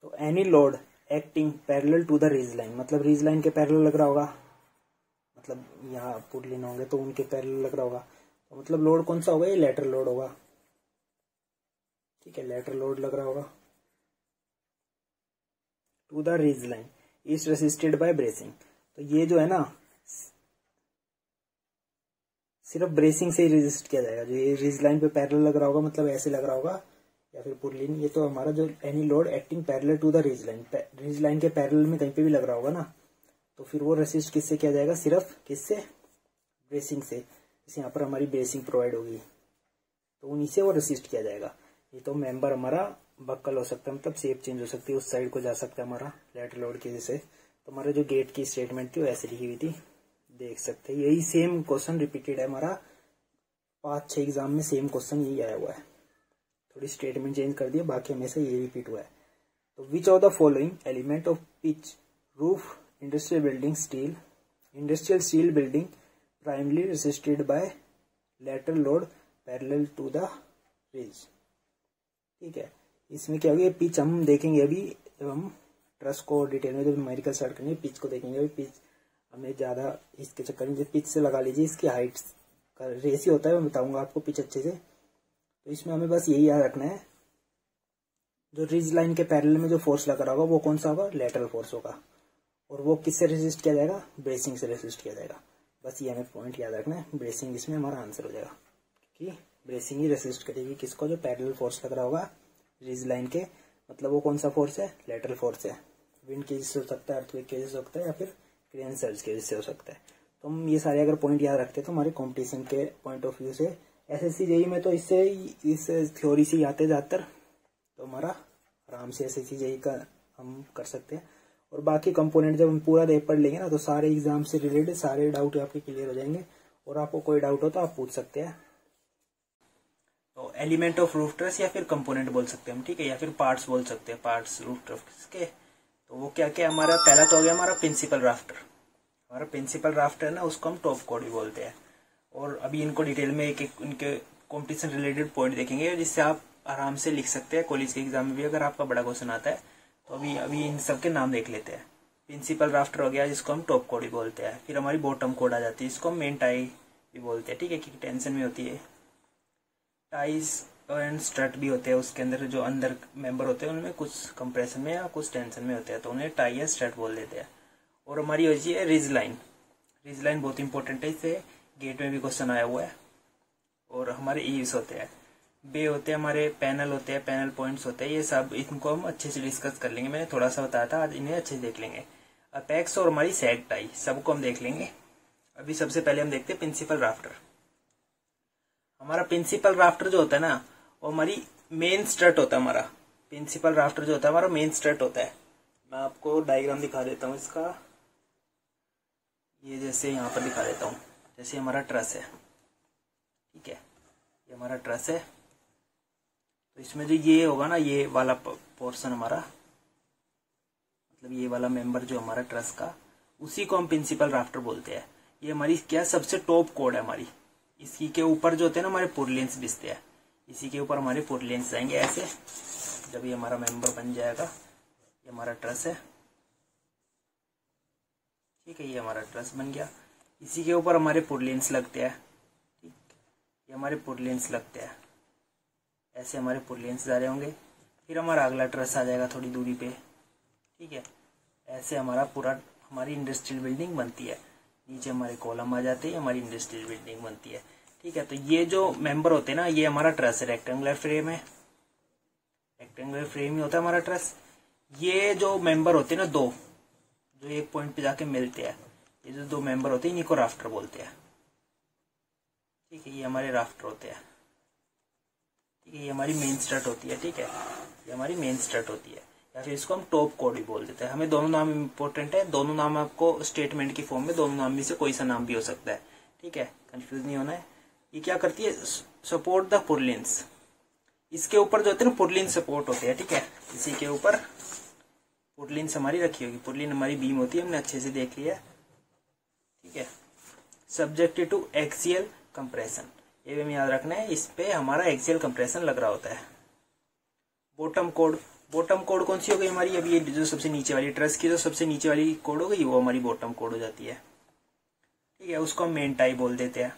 तो any load acting parallel to the ridge line, मतलब रिज लाइन के पैरेलल लग रहा होगा, मतलब यहाँ पुरलिन होंगे तो उनके पैरेलल लग रहा होगा, तो मतलब लोड कौन सा होगा, ये लेटरल लोड होगा। ठीक है, लेटरल लोड लग रहा होगा to the ridge line is resisted by bracing. तो ये जो है ना सिर्फ ब्रेसिंग से ही रेजिस्ट किया जाएगा। जो ये रिज लाइन पे पैरेलल लग रहा होगा, मतलब ऐसे लग रहा होगा, या फिर पुरलिन, ये तो हमारा जो any load acting parallel to the ridge line, ridge line के पैरेलल में कहीं पे भी लग रहा होगा ना, तो फिर वो रेसिस्ट किससे किया जाएगा, सिर्फ किससे, ब्रेसिंग से। जैसे यहाँ पर हमारी ब्रेसिंग प्रोवाइड होगी तो उन्हीं से वो रेसिस्ट किया जाएगा। ये तो मेंबर हमारा बक्कल हो सकता है, मतलब शेप चेंज हो सकती है, उस साइड को जा सकता है हमारा लेटरल लोड की वजह से। तो हमारा जो गेट की स्टेटमेंट थी वो ऐसे लिखी हुई थी, देख सकते हैं। यही सेम क्वेश्चन रिपीटेड है हमारा 5-6 एग्जाम में, सेम क्वेश्चन यही आया हुआ है, थोड़ी स्टेटमेंट चेंज कर दिया, बाकी हमेशा ये रिपीट हुआ है। तो which of the following element of pitch roof industrial building steel, industrial steel building primarily resisted by lateral load parallel to the ridge. ठीक है, इसमें क्या होगी, पिच हम देखेंगे अभी जब हम ट्रस को डिटेल में जब न्यूमेरिकल स्टार्ट करेंगे, पिच को देखेंगे। अभी पिच हमें ज्यादा इसके चक्कर में पिच से लगा लीजिए, इसकी हाइट का रेशियो होता है, मैं बताऊंगा आपको पिच अच्छे से। तो इसमें हमें बस यही याद रखना है, जो रिज लाइन के पैरेलल में जो फोर्स लगा रहा होगा वो कौन सा होगा, लेटरल फोर्स होगा, और वो किससे रेसिस्ट किया जाएगा, ब्रेसिंग से रेसिस्ट किया जाएगा। बस ये हमें पॉइंट याद रखना है, ब्रेसिंग इसमें हमारा आंसर हो जाएगा, क्योंकि ब्रेसिंग ही रेसिस्ट करेगी किसको, जो पैरेलल फोर्स लग रहा होगा रिज लाइन के, मतलब वो कौन सा फोर्स है, लेटरल फोर्स है। विंड की वजह से हो सकता है, अर्थक्वेक की वजह से हो सकता है, या फिर क्रेन सर्ज की वजह से हो सकता है। तो हम ये सारे अगर पॉइंट याद रखते हैं तो हमारे कॉम्पिटिशन के पॉइंट ऑफ व्यू से, एसएससी जेईई में तो इससे इस थ्योरी से आते ज्यादातर, तो हमारा आराम से एसएससी जेईई का हम कर सकते हैं। और बाकी कंपोनेंट जब हम पूरा देख पढ़ लेंगे ना, तो सारे एग्जाम से रिलेटेड सारे डाउट आपके क्लियर हो जाएंगे, और आपको कोई डाउट हो तो आप पूछ सकते हैं। तो एलिमेंट ऑफ रूफ ट्रस या फिर कंपोनेंट बोल सकते हैं हम, ठीक है, या फिर पार्ट्स बोल सकते हैं, पार्ट्स रूफ ट्रस के। तो वो क्या क्या हमारा पहला तो हो गया हमारा प्रिंसिपल राफ्टर। हमारा प्रिंसिपल राफ्टर है ना, उसको हम टॉप कोड भी बोलते हैं। और अभी इनको डिटेल में एक एक उनके कॉम्पिटिशन रिलेटेड पॉइंट देखेंगे, जिससे आप आराम से लिख सकते हैं कॉलेज के एग्जाम में भी अगर आपका बड़ा क्वेश्चन आता है। तो अभी इन सबके नाम देख लेते हैं। प्रिंसिपल राफ्टर हो गया, जिसको हम टॉप कोड भी बोलते हैं। फिर हमारी बॉटम कोड आ जाती है, जिसको हम मेन टाई भी बोलते हैं, ठीक है, क्योंकि टेंशन में होती है। टाइज एंड स्ट्रट भी होते हैं, उसके अंदर जो अंदर मेंबर होते हैं उनमें कुछ कंप्रेशन में या कुछ टेंशन में होते हैं, तो उन्हें टाई या स्ट्रट बोल देते हैं। और हमारी होती है रिज लाइन। रिज लाइन बहुत इंपॉर्टेंट है, इससे गेट में भी क्वेश्चन आया हुआ है। और हमारे ईव्स होते हैं, बे होते हैं, हमारे पैनल होते हैं, पैनल पॉइंट्स होते हैं, ये सब इनको हम अच्छे से डिस्कस कर लेंगे। मैंने थोड़ा सा बताया था, आज इन्हें अच्छे से देख लेंगे। अपेक्स और हमारी सैग टाई सबको हम देख लेंगे। अभी सबसे पहले हम देखते हैं प्रिंसिपल राफ्टर। हमारा प्रिंसिपल राफ्टर जो होता है ना, वो हमारी मेन स्ट्रट होता है। हमारा प्रिंसिपल राफ्टर जो होता है हमारा मेन स्ट्रट होता है। मैं आपको डायग्राम दिखा देता हूँ इसका, ये जैसे यहाँ पर दिखा देता हूँ। जैसे हमारा ट्रस है, ठीक है, ये हमारा ट्रस है। तो इसमें जो ये होगा ना, ये वाला पोर्शन हमारा, मतलब ये वाला मेंबर जो हमारा ट्रस का, उसी को हम प्रिंसिपल राफ्टर बोलते हैं। ये हमारी क्या सबसे टॉप कोड है हमारी। इसी के ऊपर जो होते हैं ना हमारे पुरलिन्स बिछते हैं, इसी के ऊपर हमारे पुरलिन्स जाएंगे ऐसे। जब ये हमारा मेंबर बन जाएगा, ये हमारा ट्रस है, ठीक है, ये हमारा ट्रस बन गया। इसी के ऊपर हमारे पुरलिन्स लगते हैं, ठीक, ये हमारे पुरलिन्स लगते हैं, ऐसे हमारे पुरलिन्स जा रहे होंगे। फिर हमारा अगला ट्रस आ जाएगा थोड़ी दूरी पे, ठीक है, ऐसे हमारा पूरा हमारी इंडस्ट्रियल बिल्डिंग बनती है। नीचे हमारे कॉलम आ जाते हैं, हमारी इंडस्ट्रियल बिल्डिंग बनती है, ठीक है। तो ये जो मेंबर होते हैं ना, ये हमारा ट्रस है, रेक्टेंगुलर फ्रेम है, रेक्टेंगुलर फ्रेम ही होता है हमारा ट्रस। ये जो मेंबर होते हैं ना, दो जो एक पॉइंट पे जाके मिलते हैं, ये जो दो मेंबर होते हैं इन्हीं को राफ्टर बोलते हैं, ठीक है, ये हमारे राफ्टर होते हैं, ठीक है। ये हमारी मेन स्ट्रट होती है, ठीक है, ये हमारी मेन स्ट्रट होती है, या फिर इसको हम टॉप कोड भी बोल देते हैं। हमें दोनों नाम इंपॉर्टेंट है, दोनों नाम आपको स्टेटमेंट की फॉर्म में, दोनों नाम में से कोई सा नाम भी हो सकता है, ठीक है, कंफ्यूज नहीं होना है। ये क्या करती है, सपोर्ट द पुरलिन्स। इसके ऊपर जो होते हैं ना पुरलिन सपोर्ट होते हैं, ठीक है, इसी के ऊपर पुर्लिन्स हमारी रखी होगी। पुर्लिन हमारी बीम होती है, हमने अच्छे से देख लिया, ठीक है। सब्जेक्टेड टू एक्सियल कंप्रेशन, ये भी हमें याद रखना है, इस पे हमारा एक्सियल कंप्रेशन लग रहा होता है। बॉटम कोड, बॉटम कोड कौन सी हो गई हमारी, अभी ये जो सबसे नीचे वाली ट्रस की जो सबसे नीचे वाली कोड हो गई वो हमारी बॉटम कोड हो जाती है, ठीक है। उसको हम मेन टाई बोल देते हैं,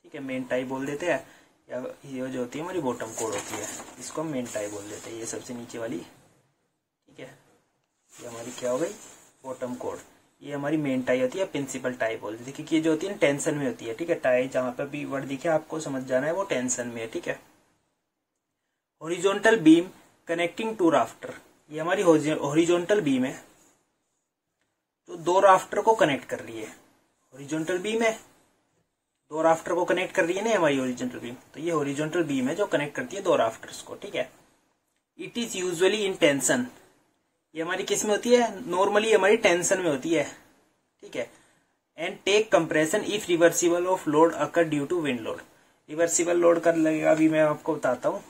ठीक है, मेन टाई बोल देते हैं, या ये जो होती है हमारी बॉटम कोड होती है, इसको हम मेन टाई बोल देते हैं, ये सबसे नीचे वाली, ठीक है। ये हमारी क्या हो गई, बॉटम कोड। ये हमारी मेन टाई होती है, प्रिंसिपल टाई बोल देते हैं, क्योंकि ये जो होती है टेंशन में होती है, ठीक है। टाई जहां पर भी वर्ड दिखे आपको समझ जाना है वो टेंशन में है, ठीक है। Horizontal beam connecting to rafter, ये हमारी हॉरिजॉन्टल बीम है जो दो राफ्टर को कनेक्ट कर रही है। हॉरिजॉन्टल बीम है, दो राफ्टर को कनेक्ट कर रही है ना हमारी हॉरिजॉन्टल बीम, तो ये हॉरिजॉन्टल बीम है जो कनेक्ट करती है दो राफ्टर्स को, ठीक है। It is usually in tension, ये हमारी किस में होती है, नॉर्मली हमारी टेंशन में होती है, ठीक है। And take compression if reversible of load occur due to wind load, reversible load कर लगेगा, अभी मैं आपको बताता हूँ।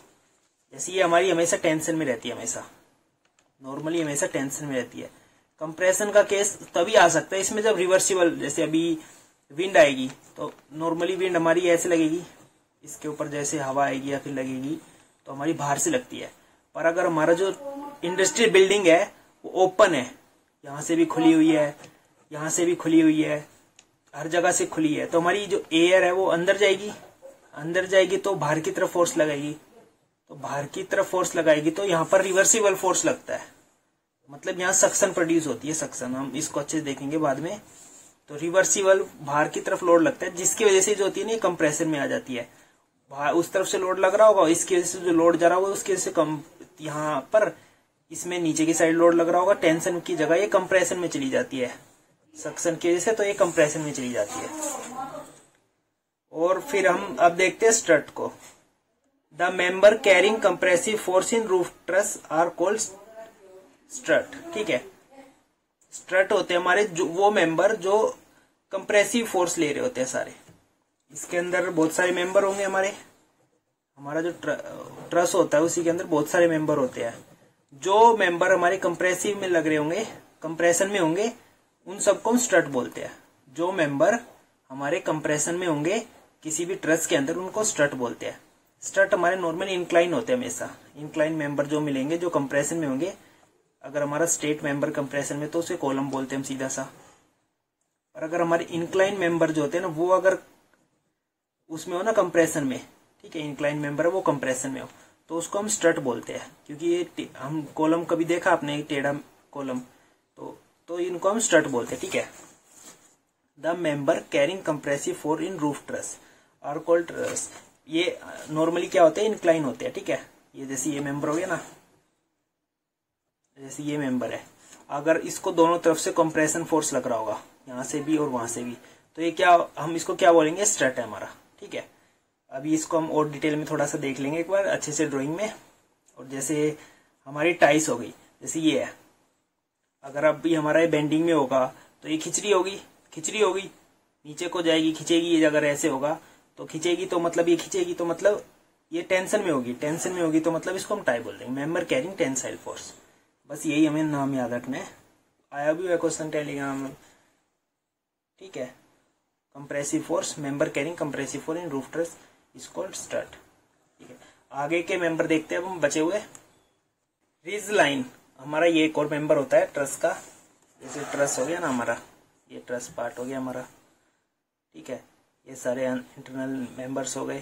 जैसे ये हमारी हमेशा टेंशन में रहती है, हमेशा नॉर्मली हमेशा टेंशन में रहती है। कंप्रेशन का केस तभी आ सकता है इसमें जब रिवर्सिबल, जैसे अभी विंड आएगी तो नॉर्मली विंड हमारी ऐसे लगेगी, इसके ऊपर जैसे हवा आएगी या फिर लगेगी तो हमारी बाहर से लगती है। पर अगर हमारा जो इंडस्ट्रियल बिल्डिंग है वो ओपन है, यहाँ से भी खुली हुई है, यहाँ से भी खुली हुई है, हर जगह से खुली है, तो हमारी जो एयर है वो अंदर जाएगी, अंदर जाएगी तो बाहर की तरफ फोर्स लगाएगी, तो बाहर की तरफ फोर्स लगाएगी तो यहाँ पर रिवर्सिबल फोर्स लगता है, मतलब यहाँ सक्शन प्रोड्यूस होती है, सक्शन, हम इसको अच्छे से देखेंगे बाद में। तो रिवर्सिबल बाहर की तरफ लोड लगता है, जिसकी वजह से जो होती है ना कंप्रेशन में आ जाती है। बाहर उस तरफ से लोड लग रहा होगा, इसकी वजह से जो लोड जा रहा होगा उसकी वजह से कम, यहाँ पर इसमें नीचे की साइड लोड लग रहा होगा, टेंशन की जगह ये कंप्रेशन में चली जाती है, सक्शन की वजह से, तो ये कंप्रेशन में चली जाती है। और फिर हम अब देखते हैं स्ट्रट को। The member carrying compressive force in roof truss are called strut, ठीक है। स्ट्रट होते हैं हमारे जो वो मेंबर जो कंप्रेसिव फोर्स ले रहे होते हैं सारे। इसके अंदर बहुत सारे मेंबर होंगे हमारे, हमारा जो ट्रस होता है उसी के अंदर बहुत सारे मेंबर होते हैं। जो मेंबर हमारे कंप्रेसिव में लग रहे होंगे, कंप्रेशन में होंगे, उन सबको हम स्ट्रट बोलते हैं। जो मेंबर हमारे कंप्रेशन में होंगे किसी भी ट्रस के अंदर उनको स्ट्रट बोलते हैं। स्ट्रट हमारे नॉर्मली इंक्लाइन होते हैं, हमेशा इंक्लाइन मेंबर जो मिलेंगे जो कंप्रेशन में होंगे। अगर हमारा स्ट्रेट मेंबर कंप्रेशन में तो उसे कॉलम बोलते हैं हम सीधा सा। और अगर हमारे इंक्लाइन मेंबर जो होते हैं ना वो अगर उसमें हो ना कंप्रेशन में, ठीक है, इंक्लाइन मेंबर है वो कंप्रेशन में हो तो उसको हम स्ट्रट बोलते हैं, क्योंकि ये हम कॉलम कभी देखा आपने टेढ़ा कॉलम, तो इनको हम स्ट्रट बोलते हैं, ठीक है। The member carrying compressive force in roof truss are called truss, ये नॉर्मली क्या होते हैं, इंक्लाइन होते हैं, ठीक है। ये जैसे ये मेंबर हो गया ना, जैसे ये मेंबर है, अगर इसको दोनों तरफ से कंप्रेशन फोर्स लग रहा होगा, यहाँ से भी और वहां से भी, तो ये क्या, हम इसको क्या बोलेंगे, स्ट्रट है हमारा, ठीक है। अभी इसको हम और डिटेल में थोड़ा सा देख लेंगे एक बार अच्छे से ड्राइंग में। और जैसे हमारी टाइस हो गई, जैसे ये है, अगर अभी हमारा ये बेंडिंग में होगा तो ये खिचड़ी होगी, खिचड़ी होगी, नीचे को जाएगी, खिंचेगी, ये अगर ऐसे होगा तो खिंचेगी, तो मतलब ये खिंचेगी तो मतलब ये टेंशन में होगी, टेंशन में होगी तो मतलब इसको हम टाई बोल देंगे, मेंबर कैरिंग टेंसाइल फोर्स। बस यही हमें नाम याद रखना है, आया भी है क्वेश्चन टेलीग्राम, ठीक है। Compressive force, member carrying compressive force in roof truss is called strut, ठीक है। आगे के मेंबर देखते हैं अब हम बचे हुए। रिज लाइन, हमारा ये एक और मेंबर होता है ट्रस का, जैसे ट्रस हो गया ना हमारा, ये ट्रस पार्ट हो गया हमारा, ठीक है। ये सारे इंटरनल मेंबर्स हो गए,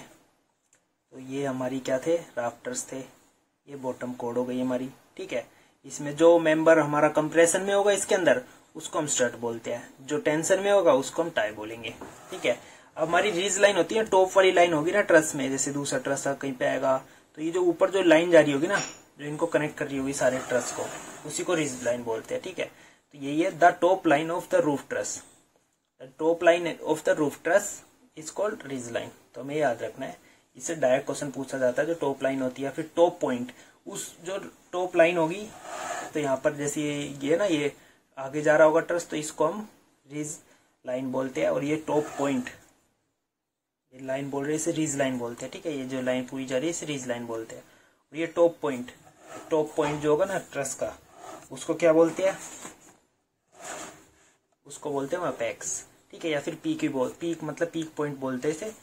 तो ये हमारी क्या थे, राफ्टर्स थे, ये बॉटम कोड हो गई हमारी, ठीक है। इसमें जो मेंबर हमारा कंप्रेशन में होगा इसके अंदर उसको हम स्ट्रट बोलते हैं, जो टेंशन में होगा उसको हम टाई बोलेंगे, ठीक है। अब हमारी रीज लाइन होती है, टॉप वाली लाइन होगी ना ट्रस में, जैसे दूसरा ट्रस कहीं पे आएगा तो ये जो ऊपर जो लाइन जा रही होगी ना, जो इनको कनेक्ट कर रही होगी सारे ट्रस को, उसी को रीज लाइन बोलते हैं, ठीक है। तो यही है the top line of the roof truss, the top line of the roof truss is called ridge line. तो हमें याद रखना है, इससे डायरेक्ट क्वेश्चन पूछा जाता है, जो टॉप लाइन होती है फिर टॉप पॉइंट, उस जो टॉप लाइन होगी, तो यहाँ पर जैसे ये ना, ये आगे जा रहा होगा ट्रस तो इसको हम रीज लाइन बोलते हैं, और ये टॉप पॉइंट, ये लाइन बोल रहे हैं इसे रीज लाइन बोलते हैं, ठीक है। ये जो लाइन पूरी जा रही है इसे रीज लाइन बोलते हैं। और ये टॉप पॉइंट जो होगा ना ट्रस का, उसको क्या बोलते हैं, उसको बोलते हैं अपेक्स, ठीक है, या फिर पीक पीक मतलब पीक पॉइंट बोलते हैं इसे,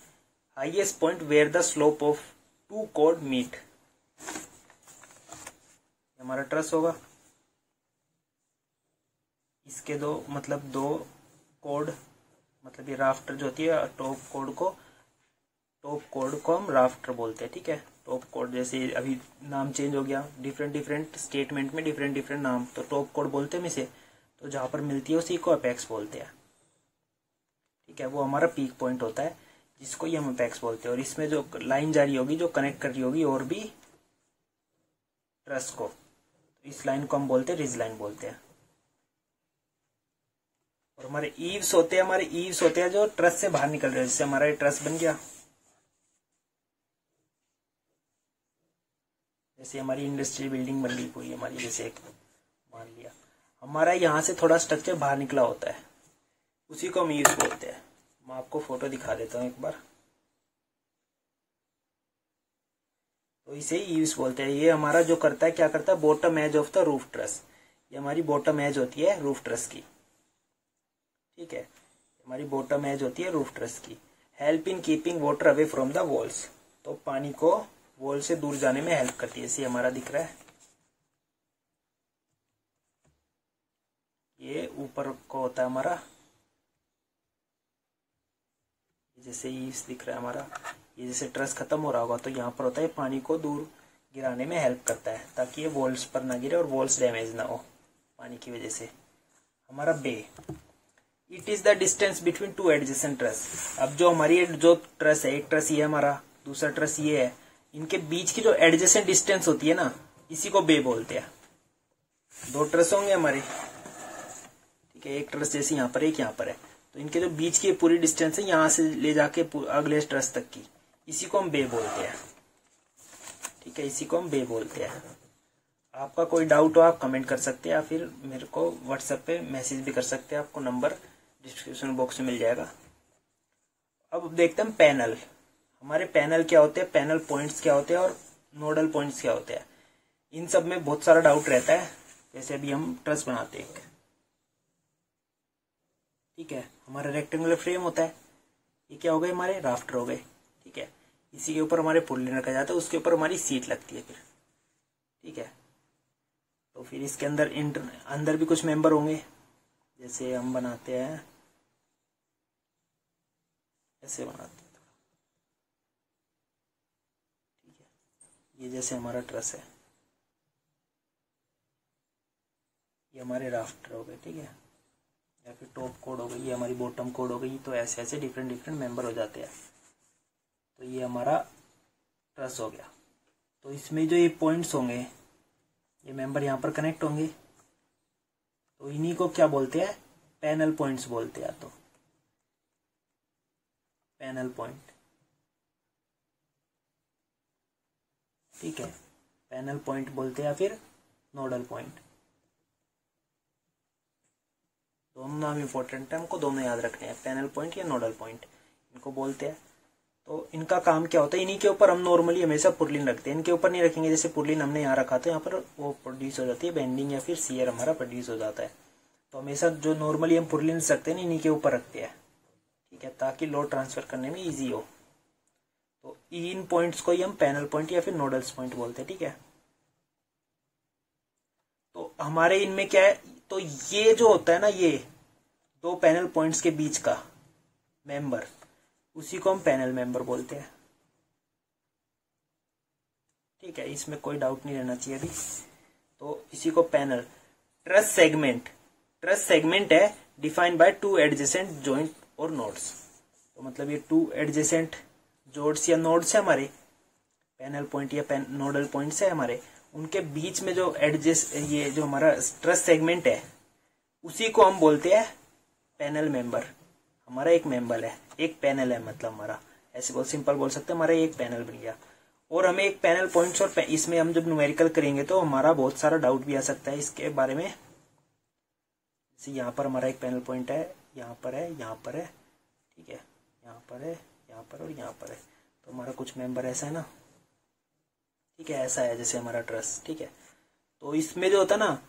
highest point where the slope of two कोड मीट। हमारा ट्रस होगा, इसके दो कोड, मतलब ये राफ्टर जो होती है, टॉप कोड को हम राफ्टर बोलते हैं, ठीक है। टॉप कोड जैसे अभी नाम चेंज हो गया, डिफरेंट स्टेटमेंट में डिफरेंट नाम, तो टॉप कोड बोलते हैं इसे, तो जहां पर मिलती है उसी को अपेक्स बोलते हैं, ठीक है। वो हमारा पीक पॉइंट होता है जिसको ये हम अपेक्स बोलते हैं। और इसमें जो लाइन जा रही होगी जो कनेक्ट कर रही होगी और भी ट्रस को, तो इस लाइन को हम बोलते हैं रिज लाइन बोलते हैं। और हमारे ईव्स होते हैं जो ट्रस से बाहर निकल रहे हैं, जैसे हमारा ये ट्रस बन गया, जैसे हमारी इंडस्ट्रियल बिल्डिंग बन गई पूरी हमारी, जैसे एक मान लिया हमारा यहाँ से थोड़ा स्ट्रक्चर बाहर निकला होता है, उसी को हम ईव्स बोलते हैं। मैं आपको फोटो दिखा देता हूँ एक बार, तो इसे ईव्स बोलते हैं। ये हमारा जो करता है, क्या करता है, bottom edge of the roof truss, ये हमारी बॉटम एज होती है रूफ ट्रस की, ठीक है, हमारी बॉटम एज होती है रूफ ट्रस की। Help in keeping water away from the walls, तो पानी को वॉल से दूर जाने में हेल्प करती है, ऐसे हमारा दिख रहा है, ये ऊपर को होता है हमारा, जैसे ईव्स दिख रहा है हमारा, ये जैसे ट्रस खत्म हो रहा होगा तो यहाँ पर होता है पानी को दूर गिराने में हेल्प करता है, ताकि ये वॉल्स पर ना गिरे और वॉल्स डैमेज ना हो पानी की वजह से। हमारा bay, it is the distance between two adjacent truss. अब जो हमारी जो ट्रस है, एक ट्रस ये है हमारा, दूसरा ट्रस ये है, इनके बीच की जो एडजेसेंट डिस्टेंस होती है ना, इसी को बे बोलते हैं। दो ट्रस होंगे हमारे, ठीक है, एक ट्रस जैसे यहाँ पर एक यहाँ पर है, तो इनके जो बीच की पूरी डिस्टेंस है यहाँ से ले जाके अगले ट्रस तक की, इसी को हम बे बोलते हैं, ठीक है, इसी को हम बे बोलते हैं। आपका कोई डाउट हो आप कमेंट कर सकते हैं, या फिर मेरे को व्हाट्सएप पे मैसेज भी कर सकते हैं, आपको नंबर डिस्क्रिप्शन बॉक्स में मिल जाएगा। अब देखते हैं पैनल, हमारे पैनल क्या होते हैं, पैनल पॉइंट्स क्या होते हैं और नोडल पॉइंट्स क्या होते हैं। इन सब में बहुत सारा डाउट रहता है। जैसे अभी हम ट्रस बनाते हैं, ठीक है, हमारा रेक्टेंगुलर फ्रेम होता है, ये क्या हो गए, हमारे राफ्टर हो गए, ठीक है, इसी के ऊपर हमारे पुर्लिन रखा जाता है, उसके ऊपर हमारी सीट लगती है फिर, ठीक है। तो फिर इसके अंदर भी कुछ मेंबर होंगे, जैसे हम बनाते हैं, ऐसे बनाते हैं, ठीक है, ये जैसे हमारा ट्रस है, ये हमारे राफ्टर हो गए, ठीक है, या फिर टॉप कोड हो गई, ये हमारी बॉटम कोड हो गई, तो ऐसे ऐसे डिफरेंट मेंबर हो जाते हैं। तो ये हमारा ट्रस हो गया। तो इसमें जो ये पॉइंट्स होंगे, ये मेंबर यहाँ पर कनेक्ट होंगे, तो इन्हीं को क्या बोलते हैं, पैनल पॉइंट्स बोलते हैं। तो पैनल पॉइंट, ठीक है, पैनल पॉइंट बोलते हैं या फिर नोडल पॉइंट, दोनों नाम इंपॉर्टेंट है, हमको दोनों याद रखने हैं, पैनल पॉइंट या नोडल पॉइंट इनको बोलते हैं। तो इनका काम क्या होता है, इन्हीं के ऊपर हम नॉर्मली हमेशा पुर्लिन रखते हैं, इनके ऊपर नहीं रखेंगे। जैसे पुर्लिन हमने यहाँ रखा तो यहाँ पर वो प्रोड्यूस हो जाती है बेंडिंग, या फिर शियर हमारा प्रोड्यूस हो जाता है। तो हमेशा जो नॉर्मली हम पुर्लिन रखते हैं इन्हीं के ऊपर रखते हैं, ठीक है, ताकि लोड ट्रांसफर करने में ईजी हो। तो इन पॉइंट्स को ही हम पैनल पॉइंट या फिर नोडल्स पॉइंट बोलते हैं, ठीक है। तो हमारे इनमें क्या है, तो ये जो होता है ना, ये दो पैनल पॉइंट्स के बीच का मेंबर, उसी को हम पैनल मेंबर बोलते हैं, ठीक है, इसमें कोई डाउट नहीं रहना चाहिए अभी। तो इसी को पैनल, ट्रस सेगमेंट है defined by two adjacent joint और नोड्स। तो मतलब ये टू एडजेसेंट जोड्स या नोड्स है हमारे, पैनल पॉइंट या नोडल पॉइंट्स है हमारे, उनके बीच में जो ये जो हमारा ट्रस सेगमेंट है, उसी को हम बोलते हैं पैनल मेंबर। हमारा एक मेंबर है, एक पैनल है, मतलब हमारा ऐसे बहुत सिंपल बोल सकते हैं, हमारा एक पैनल बन गया। और हमें एक पैनल पॉइंट्स और इसमें हम जब न्यूमेरिकल करेंगे तो हमारा बहुत सारा डाउट भी आ सकता है इसके बारे में। जैसे यहाँ पर हमारा एक पैनल पॉइंट है, यहाँ पर है, यहाँ पर है, ठीक है, यहाँ पर है, यहाँ पर और यहाँ पर है, तो हमारा कुछ मेंबर ऐसा है ना, ठीक है, ऐसा है जैसे हमारा ट्रस, ठीक है। तो इसमें जो होता है ना,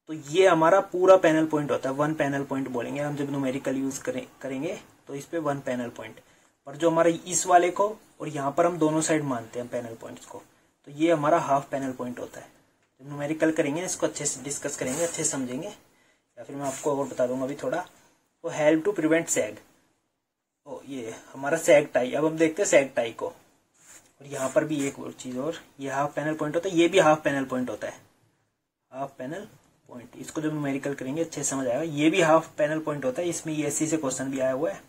तो ये हमारा पूरा पैनल पॉइंट होता है, 1 पैनल पॉइंट बोलेंगे हम जब न्यूमेरिकल यूज करेंगे तो इस पे 1 पैनल पॉइंट। पर जो हमारा इस वाले को और यहाँ पर हम दोनों साइड मानते हैं पैनल पॉइंट्स को, तो ये हमारा हाफ पैनल पॉइंट होता है। जब न्यूमेरिकल करेंगे इसको अच्छे से डिस्कस करेंगे, अच्छे से समझेंगे, या फिर मैं आपको और बता दूंगा अभी थोड़ा। तो हेल्प टू प्रिवेंट सैग, तो ये हमारा सैग टाई। अब हम देखते हैं सैग टाई को। और यहाँ पर भी एक और चीज, और ये हाफ पैनल पॉइंट होता है, ये भी हाफ पैनल पॉइंट होता है, हाफ पैनल पॉइंट। इसको जब न्यूमेरिकल करेंगे अच्छे से समझ आएगा। ये भी हाफ पैनल पॉइंट होता है, इसमें यूएससी से क्वेश्चन भी आया हुआ है,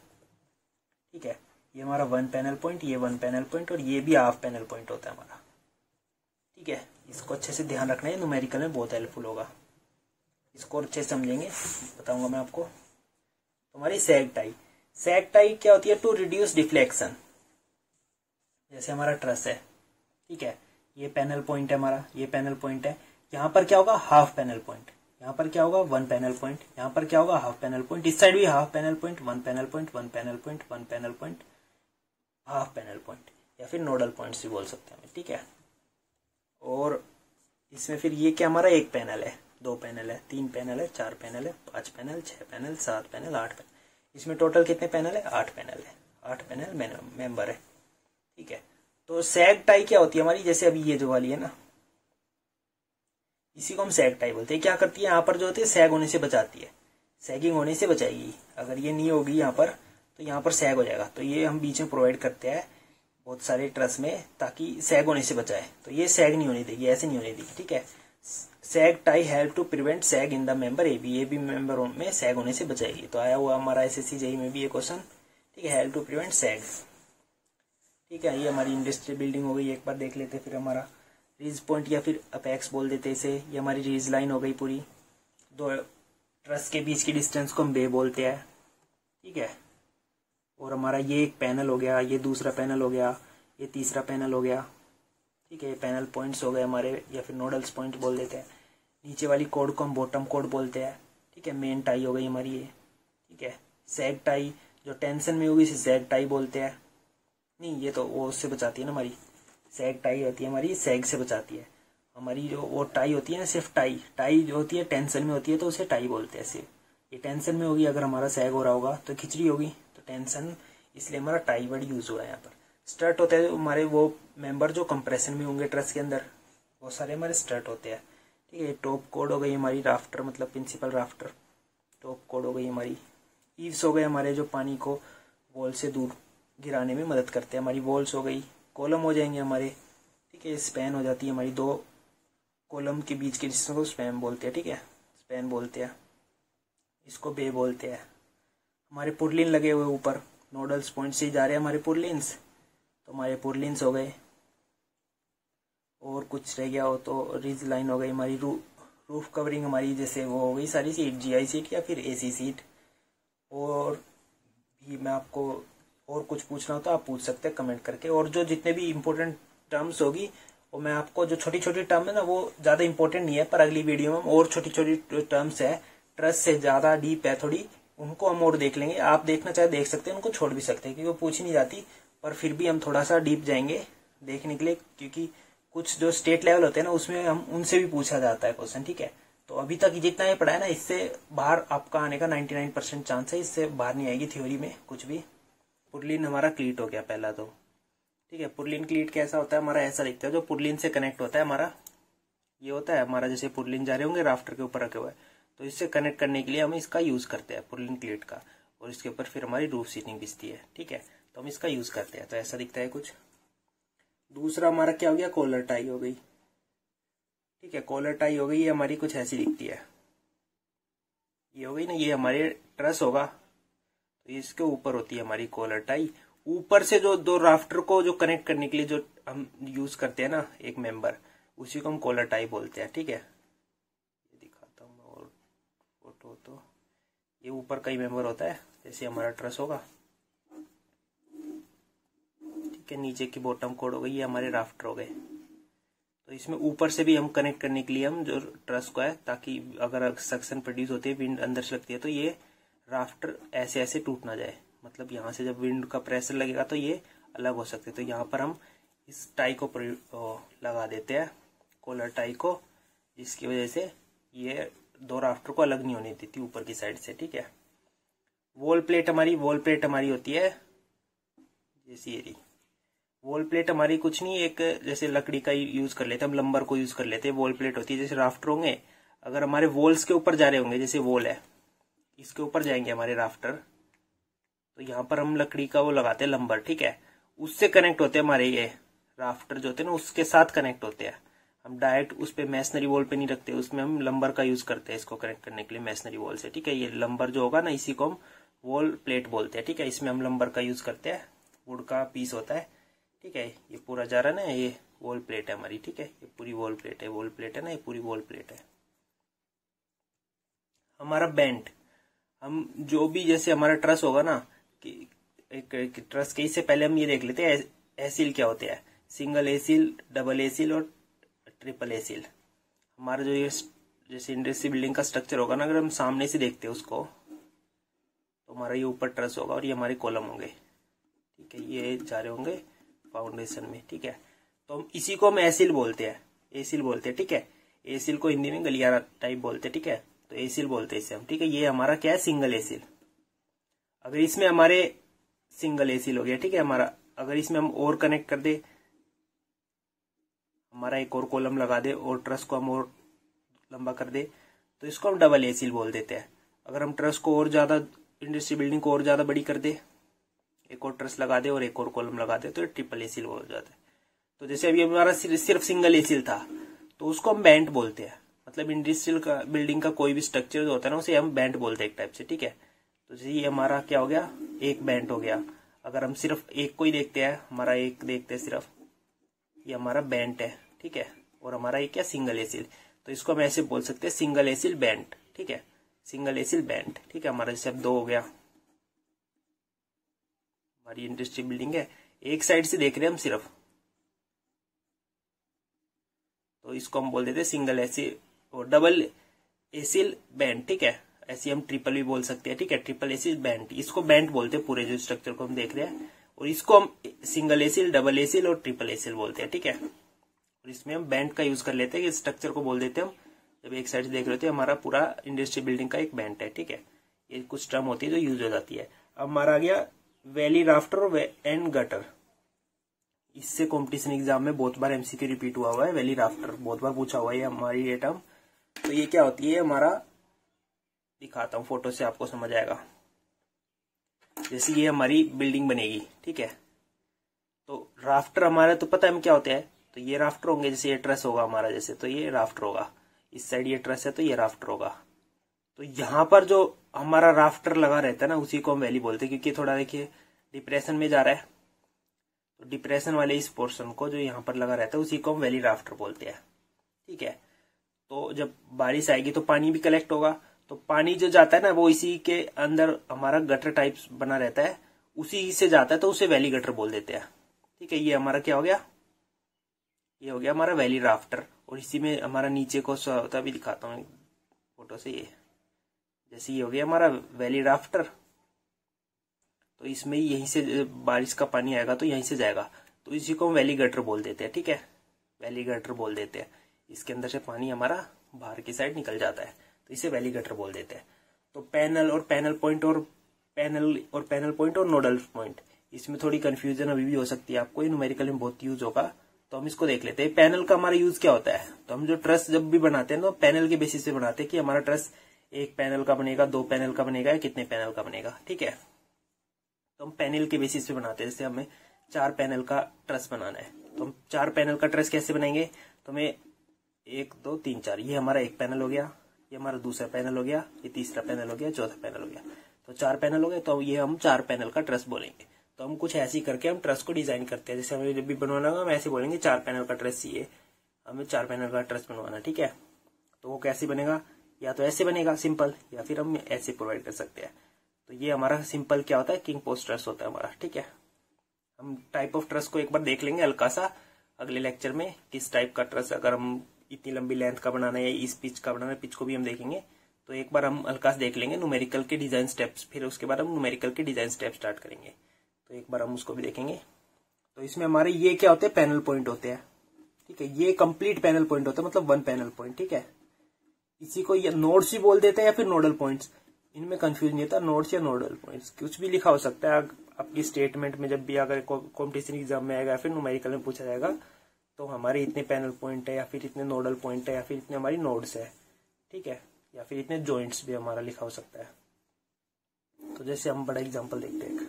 ठीक है। ये हमारा 1 पैनल पॉइंट, ये 1 पैनल पॉइंट, और ये भी हाफ पैनल पॉइंट होता है हमारा, ठीक है। इसको अच्छे से ध्यान रखना है, न्यूमेरिकल में बहुत हेल्पफुल होगा। इसको अच्छे से समझेंगे, बताऊंगा मैं आपको। तो हमारी सैग टाई, सैग टाई क्या होती है? To reduce deflection. जैसे हमारा ट्रस है, ठीक है, ये पैनल पॉइंट है हमारा, ये पैनल पॉइंट है। यहाँ पर क्या होगा? Half panel point. यहाँ पर क्या होगा? 1 पैनल पॉइंट। यहाँ पर क्या होगा? Half panel point. इस साइड भी half panel point, 1 panel point, 1 panel point, 1 panel point, half panel point, या फिर नोडल पॉइंट्स भी बोल सकते हैं, ठीक है। और इसमें फिर ये क्या हमारा? 1 पैनल है, 2 पैनल है, 3 पैनल है, 4 पैनल है, 5 पैनल, 6 पैनल, 7 पैनल, 8 पैनल। इसमें टोटल कितने पैनल है? 8 पैनल है, 8 पैनल मेंबर है, ठीक है। तो सैग टाई क्या होती है हमारी? जैसे अभी ये जो वाली है ना, इसी को हम सैग टाई बोलते हैं। क्या करती है? यहाँ पर जो होती है सैग होने से बचाती है, सैगिंग होने से बचाएगी। अगर ये नहीं होगी यहाँ पर, तो यहाँ पर सैग हो जाएगा। तो ये हम बीच में प्रोवाइड करते हैं बहुत सारे ट्रस में, ताकि सैग होने से बचाए। तो ये सैग नहीं होने देगी, ऐसे नहीं होने देगी, ठीक है। Sag tie help to prevent sag in the member A B member में सैग होने से बचाएगी। तो आया हुआ हमारा एसएससी जेईई में भी ये क्वेश्चन, ठीक है, हेल्प टू प्रिवेंट सैग, ठीक है। ये हमारी इंडस्ट्रियल बिल्डिंग हो गई, एक बार देख लेते। फिर हमारा रिज पॉइंट या फिर अपेक्स बोल देते इसे, ये हमारी रिज लाइन हो गई पूरी। 2 ट्रस के बीच की डिस्टेंस को हम बे बोलते हैं, ठीक है। और हमारा ये एक पैनल हो गया, ये दूसरा पैनल हो गया, ये तीसरा पैनल हो गया, ठीक है। ये पैनल पॉइंट्स हो गए हमारे, या फिर नोडल्स पॉइंट बोल देते हैं। नीचे वाली कोड को हम बॉटम कोड बोलते हैं, ठीक है। मेन टाई हो गई हमारी ये, ठीक है। सैग टाई जो टेंशन में होगी इसे सैग टाई बोलते हैं। नहीं, ये तो वो उससे बचाती है ना हमारी, सैग टाई होती है हमारी, सैग से बचाती है हमारी। जो वो टाई होती है ना, सिर्फ टाई जो होती है टेंशन में होती है, तो उसे टाई बोलते हैं सिर्फ। ये टेंशन में होगी, अगर हमारा सैग हो रहा होगा तो खिचड़ी होगी, तो टेंशन, इसलिए हमारा टाई वर्ड यूज हुआ है यहाँ पर। स्ट्रट होते हैं हमारे वो मेंबर जो कंप्रेशन में होंगे ट्रस के अंदर, वो सारे हमारे स्ट्रट होते हैं, ठीक है। टॉप कोड हो गई हमारी, राफ्टर मतलब प्रिंसिपल राफ्टर, टॉप कोड हो गई हमारी। ईव्स हो गए हमारे जो पानी को वॉल से दूर गिराने में मदद करते हैं, हमारी वॉल्स हो गई। कॉलम हो जाएंगे हमारे, ठीक है। स्पैन हो जाती है हमारी, 2 कॉलम के बीच के डिस्टेंस को स्पैन बोलते हैं, ठीक है, स्पैन बोलते हैं। इसको बे बोलते हैं। हमारे पुरलिन लगे हुए ऊपर, नोडल्स पॉइंट से जा रहे हैं हमारे पुरलिन्स, तो हमारे पुरलिन्स हो गए। और कुछ रह गया हो तो रिज लाइन हो गई हमारी। रूफ कवरिंग हमारी जैसे वो हो गई सारी सीट, जीआई सीट या फिर एसी सीट। और भी मैं आपको और कुछ पूछना हो तो आप पूछ सकते हैं कमेंट करके। और जो जितने भी इम्पोर्टेंट टर्म्स होगी, वो मैं आपको, जो छोटी छोटी टर्म है ना वो ज़्यादा इंपॉर्टेंट नहीं है, पर अगली वीडियो में और छोटी छोटी टर्म्स है, ट्रस्ट से ज़्यादा डीप है थोड़ी, उनको हम और देख लेंगे। आप देखना चाहे देख सकते हैं, उनको छोड़ भी सकते हैं, क्योंकि वो पूछी नहीं जाती, पर फिर भी हम थोड़ा सा डीप जाएंगे देखने के लिए, क्योंकि कुछ जो स्टेट लेवल होते हैं ना, उसमें हम उनसे भी पूछा जाता है क्वेश्चन, ठीक है। तो अभी तक जितना ये पढ़ा है ना, इससे बाहर आपका आने का 99% चांस है, इससे बाहर नहीं आएगी थ्योरी में कुछ भी। पुरलिन हमारा क्लीट हो गया पहला तो, ठीक है। पुरलिन क्लीट कैसा होता है हमारा? ऐसा दिखता है, जो पुरलिन से कनेक्ट होता है हमारा, ये होता है हमारा, जैसे पुरलिन जा रहे होंगे राफ्टर के ऊपर रखे हुए, तो इससे कनेक्ट करने के लिए हम इसका यूज करते हैं, पुरलिन क्लीट का। और इसके ऊपर फिर हमारी रूफ सीटिंग बिछती है, ठीक है, तो हम इसका यूज करते हैं। तो ऐसा दिखता है कुछ। दूसरा हमारा क्या हो गया? कॉलर टाई हो गई, ठीक है। कॉलर टाई हो गई, ये हमारी कुछ ऐसी दिखती है, ये हो गई ना, ये हमारे ट्रस होगा, तो इसके ऊपर होती है हमारी कॉलर टाई। ऊपर से जो 2 राफ्टर को जो कनेक्ट करने के लिए जो हम यूज करते हैं ना, एक मेंबर, उसी को हम कॉलर टाई बोलते हैं, ठीक है। ये दिखाता हूँ मैं और फोटो, तो ये ऊपर का ही मेंबर होता है, जैसे हमारा ट्रस होगा, ठीक है। नीचे की बॉटम कोड हो गई, ये हमारे राफ्टर हो गए। तो इसमें ऊपर से भी हम कनेक्ट करने के लिए हम जो ट्रस को है, ताकि अगर सक्शन प्रोड्यूस होती है, विंड अंदर से लगती है, तो ये राफ्टर ऐसे ऐसे टूट ना जाए, मतलब यहाँ से जब विंड का प्रेशर लगेगा तो ये अलग हो सकते हैं। तो यहाँ पर हम इस टाई को लगा देते हैं, कॉलर टाई को, जिसकी वजह से ये दो राफ्टर को अलग नहीं होने देती ऊपर की साइड से, ठीक है। वॉल प्लेट हमारी होती है जैसी ये रही। वॉल प्लेट हमारी कुछ नहीं, एक जैसे लकड़ी का यूज कर लेते हैं हम, लंबर को यूज कर लेते हैं। वॉल प्लेट होती है, जैसे राफ्टर होंगे, अगर हमारे वॉल्स के ऊपर जा रहे होंगे, जैसे वॉल है इसके ऊपर जाएंगे हमारे राफ्टर, तो यहाँ पर हम लकड़ी का वो लगाते हैं लंबर, ठीक है। उससे कनेक्ट होते हैं हमारे ये राफ्टर जो होते हैं ना, उसके साथ कनेक्ट होते हैं। हम डायरेक्ट उस पे मैसनरी वॉल पे नहीं रखते, उसमें हम लंबर का यूज करते हैं इसको कनेक्ट करने के लिए मैसनरी वॉल से, ठीक है। ये लंबर जो होगा ना, इसी को हम वॉल प्लेट बोलते हैं, ठीक है। इसमें हम लंबर का यूज करते हैं, वुड का पीस होता है, ठीक है। ये पूरा जा रहा है ना, ये वॉल प्लेट है हमारी, ठीक है। ये पूरी वॉल प्लेट है, वॉल प्लेट है ना, ये पूरी वॉल प्लेट है। हमारा बेंट, हम जो भी जैसे हमारा ट्रस होगा ना, कि एक ट्रस के इससे पहले हम ये देख लेते हैं एसील क्या होते हैं। सिंगल एसील, डबल एसील और ट्रिपल एसील। हमारा जो ये जैसे इंडस्ट्री बिल्डिंग का स्ट्रक्चर होगा ना, अगर हम सामने से देखते हैं उसको, तो हमारा ये ऊपर ट्रस होगा और ये हमारे कॉलम होंगे, ठीक है। ये जा रहे होंगे फाउंडेशन में, ठीक है। तो हम इसी को हम एसील बोलते हैं, एसील बोलते हैं, ठीक है। एसील को हिंदी में गलियारा टाइप बोलते हैं, ठीक है। तो एसील बोलते हैं इसे हम, ठीक है। ये हमारा क्या है, सिंगल एसील। अगर इसमें हमारे सिंगल एसील हो गया, ठीक है हमारा, अगर इसमें हम और कनेक्ट कर दे, हमारा एक और कॉलम लगा दे और ट्रस को हम और लंबा कर दे, तो इसको हम डबल एसील बोल देते हैं। अगर हम ट्रस को और ज्यादा, इंडस्ट्री बिल्डिंग को और ज्यादा बड़ी कर दे, एक और ट्रस लगा दे और एक और कॉलम लगा दे, तो ट्रिपल एसील हो जाता है। तो जैसे अभी हमारा सिर्फ सिंगल एसील था, तो उसको हम बैंट बोलते हैं। मतलब इंडस्ट्रियल का बिल्डिंग का कोई भी स्ट्रक्चर जो होता है ना, उसे हम बैंट बोलते हैं एक टाइप से, ठीक है। तो जैसे ये हमारा क्या हो गया, एक बैंट हो गया। अगर हम सिर्फ एक को ही देखते हैं, हमारा एक देखते हैं सिर्फ, ये हमारा बैंट है, ठीक है। और हमारा ये क्या, सिंगल एसील। तो इसको हम ऐसे बोल सकते हैं, सिंगल एसील बैंट, ठीक है। सिंगल एसील बैंट, ठीक है। हमारा जैसे अब दो हो गया, हमारी इंडस्ट्री बिल्डिंग है, एक साइड से देख रहे हैं हम सिर्फ, तो इसको हम बोल देते हैं सिंगल एसील और डबल एसील बैंट, ठीक है। ऐसे हम ट्रिपल भी बोल सकते हैं, ठीक है। ट्रिपल एसील बैंट, इसको बैंट बोलते हैं पूरे जो स्ट्रक्चर को हम देख रहे हैं। और इसको हम सिंगल एसील, डबल एसील और ट्रिपल एसील बोलते हैं, ठीक है। और इसमें हम बैंट का यूज कर लेते हैं, कि स्ट्रक्चर को बोल देते हैं हम, जब एक साइड से देख रहे होते हैं, हमारा पूरा इंडस्ट्री बिल्डिंग का एक बैंट है, ठीक है। ये कुछ टर्म होती है जो यूज हो जाती है। अब हमारा आ गया वैली राफ्टर एंड गटर। इससे कॉम्पिटिशन एग्जाम में बहुत बार एमसीक्यू रिपीट हुआ है। वैली राफ्टर बहुत बार पूछा हुआ है हमारी ये टर्म। तो ये क्या होती है, हमारा दिखाता हूँ फोटो से, आपको समझ आएगा। जैसे ये हमारी बिल्डिंग बनेगी, ठीक है। तो राफ्टर हमारा तो पता है हम क्या होते हैं, तो ये राफ्टर होंगे। जैसे ये ट्रस होगा हमारा, जैसे तो ये राफ्टर होगा, इस साइड ये ट्रस है तो ये राफ्टर होगा। तो यहाँ पर जो हमारा राफ्टर लगा रहता है ना, उसी को हम वैली बोलते हैं, क्योंकि थोड़ा देखिए डिप्रेशन में जा रहा है, तो डिप्रेशन वाले इस पोर्शन को जो यहाँ पर लगा रहता है, उसी को हम वैली राफ्टर बोलते हैं, ठीक है। तो जब बारिश आएगी तो पानी भी कलेक्ट होगा, तो पानी जो जाता है ना, वो इसी के अंदर हमारा गटर टाइप बना रहता है, उसी से जाता है, तो उसे वैली गटर बोल देते हैं, ठीक है। ये हमारा क्या हो गया, ये हो गया हमारा वैली राफ्टर। और इसी में हमारा नीचे को होता भी दिखाता हूँ फोटो से। ये जैसे ये हो गया हमारा वैली राफ्टर, तो इसमें यहीं से बारिश का पानी आएगा तो यहीं से जाएगा, तो इसी को हम वैली गटर बोल देते हैं, ठीक है। वैली गटर बोल देते हैं। इसके अंदर से पानी हमारा बाहर की साइड निकल जाता है, तो इसे वैली गटर बोल देते हैं। तो पैनल और पैनल पॉइंट और पैनल पॉइंट और नोडल पॉइंट, इसमें थोड़ी कंफ्यूजन अभी भी हो सकती है आपको, ये न्यूमेरिकल में बहुत यूज होगा, तो हम इसको देख लेते हैं। पैनल का हमारा यूज क्या होता है, तो हम जो ट्रस जब भी बनाते हैं ना, पैनल के बेसिस पे बनाते हैं कि हमारा ट्रस एक पैनल का बनेगा, दो पैनल का बनेगा, या कितने पैनल का बनेगा, ठीक है। तो हम पैनल के बेसिस पे बनाते हैं। जैसे हमें 4 पैनल का ट्रस बनाना है, तो हम 4 पैनल का ट्रस कैसे बनाएंगे, तो हमें 1 2 3 4, ये हमारा एक पैनल हो गया, ये हमारा दूसरा पैनल हो गया, ये तीसरा पैनल हो गया, चौथा पैनल हो गया, तो 4 पैनल हो गए। तो ये हम 4 पैनल का ट्रस बोलेंगे। तो हम कुछ ऐसे ही करके हम ट्रस को डिजाइन करते हैं। जैसे हमें जब भी बनवाना होगा, हम ऐसे बोलेंगे 4 पैनल का ट्रस चाहिए, हमें 4 पैनल का ट्रस बनवाना, ठीक है। तो वो कैसे बनेगा, या तो ऐसे बनेगा सिंपल, या फिर हम ऐसे प्रोवाइड कर सकते हैं। तो ये हमारा सिंपल क्या होता है, किंग पोस्ट ट्रस होता है हमारा, ठीक है। हम टाइप ऑफ ट्रस को एक बार देख लेंगे हल्का सा अगले लेक्चर में, किस टाइप का ट्रस, अगर हम इतनी लंबी लेंथ का बनाना है या इस पिच का बनाना है, पिच को भी हम देखेंगे। तो एक बार हम हल्का से देख लेंगे न्यूमेरिकल के डिजाइन स्टेप्स, फिर उसके बाद हम न्यूमेरिकल के डिजाइन स्टेप स्टार्ट करेंगे। तो एक बार हम उसको भी देखेंगे। तो इसमें हमारे ये क्या होते हैं, पैनल पॉइंट होते हैं, ठीक है। ये कंप्लीट पैनल पॉइंट होता है, मतलब 1 पैनल पॉइंट, ठीक है। इसी को या नोड्स भी बोल देते हैं या फिर नोडल पॉइंट्स, इनमें कंफ्यूज नहीं होता, नोड्स या नोडल पॉइंट्स कुछ भी लिखा हो सकता है। आपकी स्टेटमेंट में जब भी अगर कॉम्पिटिशन एग्जाम में आएगा या फिर न्यूमेरिकल में पूछा जाएगा तो हमारे इतने पैनल पॉइंट है या फिर इतने नोडल पॉइंट है या फिर इतने हमारी नोड्स है, ठीक है, या फिर इतने जॉइंट्स भी हमारा लिखा हो सकता है। तो जैसे हम बड़ा एग्जांपल देखते हैं,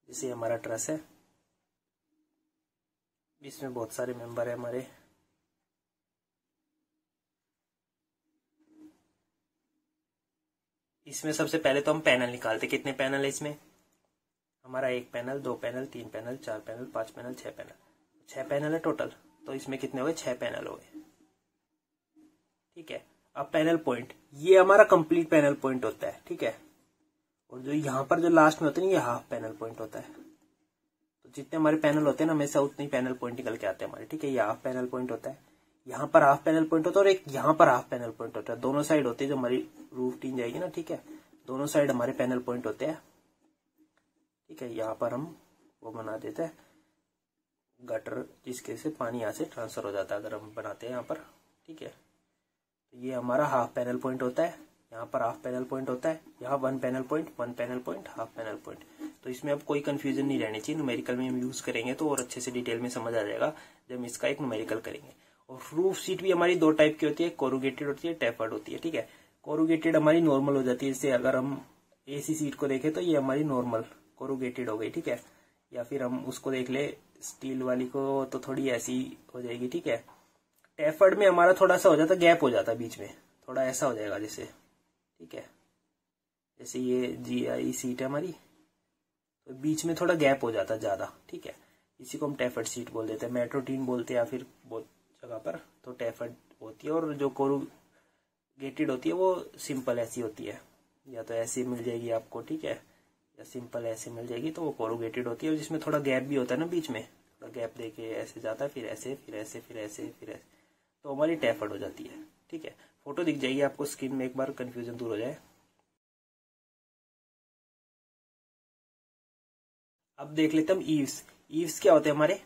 जैसे हमारा ट्रस है, इसमें बहुत सारे मेंबर है हमारे, इसमें सबसे पहले तो हम पैनल निकालते, कितने पैनल है इसमें, हमारा 1 panel 2 panel 3 panel 4 panel 5 panel 6 panel, 6 panel है टोटल। तो इसमें कितने हो गए, 6 पैनल हो गए, ठीक है। अब पैनल पॉइंट, ये हमारा कंप्लीट पैनल पॉइंट होता है, ठीक है। और जो यहाँ पर जो लास्ट में होते हैं ये हाफ पैनल पॉइंट होता है। तो जितने हमारे पैनल होते हैं ना, हमेशा उतने ही पैनल पॉइंट निकल के आते हैं हमारे, ठीक है। ये हाफ पैनल पॉइंट होता है, यहाँ पर हाफ पैनल पॉइंट होता है और एक यहाँ पर हाफ पैनल पॉइंट होता है। दोनों साइड होते हैं, जो हमारी रूफ टीन जाएगी ना, ठीक है, दोनों साइड हमारे पैनल पॉइंट होते हैं, ठीक है। यहाँ पर हम वो बना देते हैं गटर, जिसके से पानी यहाँ से ट्रांसफर हो जाता है अगर हम बनाते हैं यहाँ पर, ठीक है। तो ये हमारा हाफ पैनल पॉइंट होता है, यहाँ पर हाफ पैनल पॉइंट होता है, यहाँ 1 panel point 1 panel point half panel point. तो इसमें अब कोई कंफ्यूजन नहीं रहनी चाहिए, न्यूमेरिकल में हम यूज करेंगे तो और अच्छे से डिटेल में समझ आ जाएगा जब हम इसका एक न्यूमेरिकल करेंगे। और रूफ शीट भी हमारी 2 टाइप की होती है, कोरुगेटेड होती है, टेपर्ड होती है, ठीक है। कोरुगेटेड हमारी नॉर्मल हो जाती है, जैसे अगर हम एसी सीट को देखें तो ये हमारी नॉर्मल कोरुगेटेड हो गई, ठीक है। या फिर हम उसको देख ले स्टील वाली को तो थोड़ी ऐसी हो जाएगी, ठीक है। टेपर्ड में हमारा थोड़ा सा हो जाता, गैप हो जाता बीच में, थोड़ा ऐसा हो जाएगा जैसे, ठीक है। जैसे ये GI सीट है हमारी, तो बीच में थोड़ा गैप हो जाता ज्यादा, ठीक है। इसी को हम टेपर्ड सीट बोल देते हैं, मेट्रो टीन बोलते हैं या फिर बहुत जगह पर तो टेपर्ड होती है। और जो कोरुगेटेड होती है वो सिंपल ऐसी होती है, या तो ऐसी मिल जाएगी आपको, ठीक है, या सिंपल ऐसे मिल जाएगी, तो वो कोरुगेटेड होती है। और जिसमें थोड़ा गैप भी होता है ना बीच में, थोड़ा गैप देके ऐसे जाता है, फिर ऐसे फिर ऐसे फिर ऐसे फिर ऐसे, तो हमारी टेपर्ड हो जाती है, ठीक है। फोटो दिख जाएगी आपको स्क्रीन में, एक बार कंफ्यूजन दूर हो जाए। अब देख लेते हम ईव्स। ईव्स क्या होते हैं हमारे,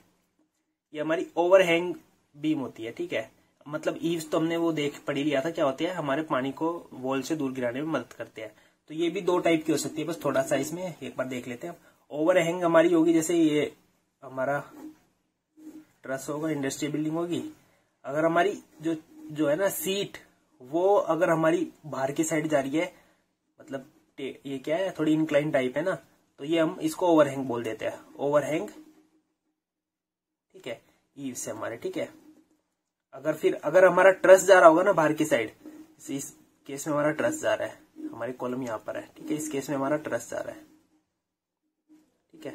ये हमारी ओवरहैंग बीम होती है, ठीक है। मतलब ईव्स तो हमने वो पढ़ लिया था, क्या होते हैं, हमारे पानी को वॉल से दूर गिराने में मदद करते हैं। तो ये भी 2 टाइप की हो सकती है, बस थोड़ा सा इसमें एक बार देख लेते हैं। ओवरहैंग हमारी होगी, जैसे ये हमारा ट्रस होगा, इंडस्ट्रियल बिल्डिंग होगी। अगर हमारी जो है ना सीट, वो अगर हमारी बाहर की साइड जा रही है, मतलब ये क्या है, थोड़ी इंक्लाइन टाइप है ना, तो ये हम इसको ओवरहैंग बोल देते हैं, ओवरहैंग, ठीक है, ईव्स है हमारे, ठीक है। अगर हमारा ट्रस जा रहा होगा ना बाहर की साइड, इस केस में हमारा ट्रस जा रहा है, हमारी कॉलम यहाँ पर है, ठीक है, इस केस में हमारा ट्रस जा रहा है, ठीक है।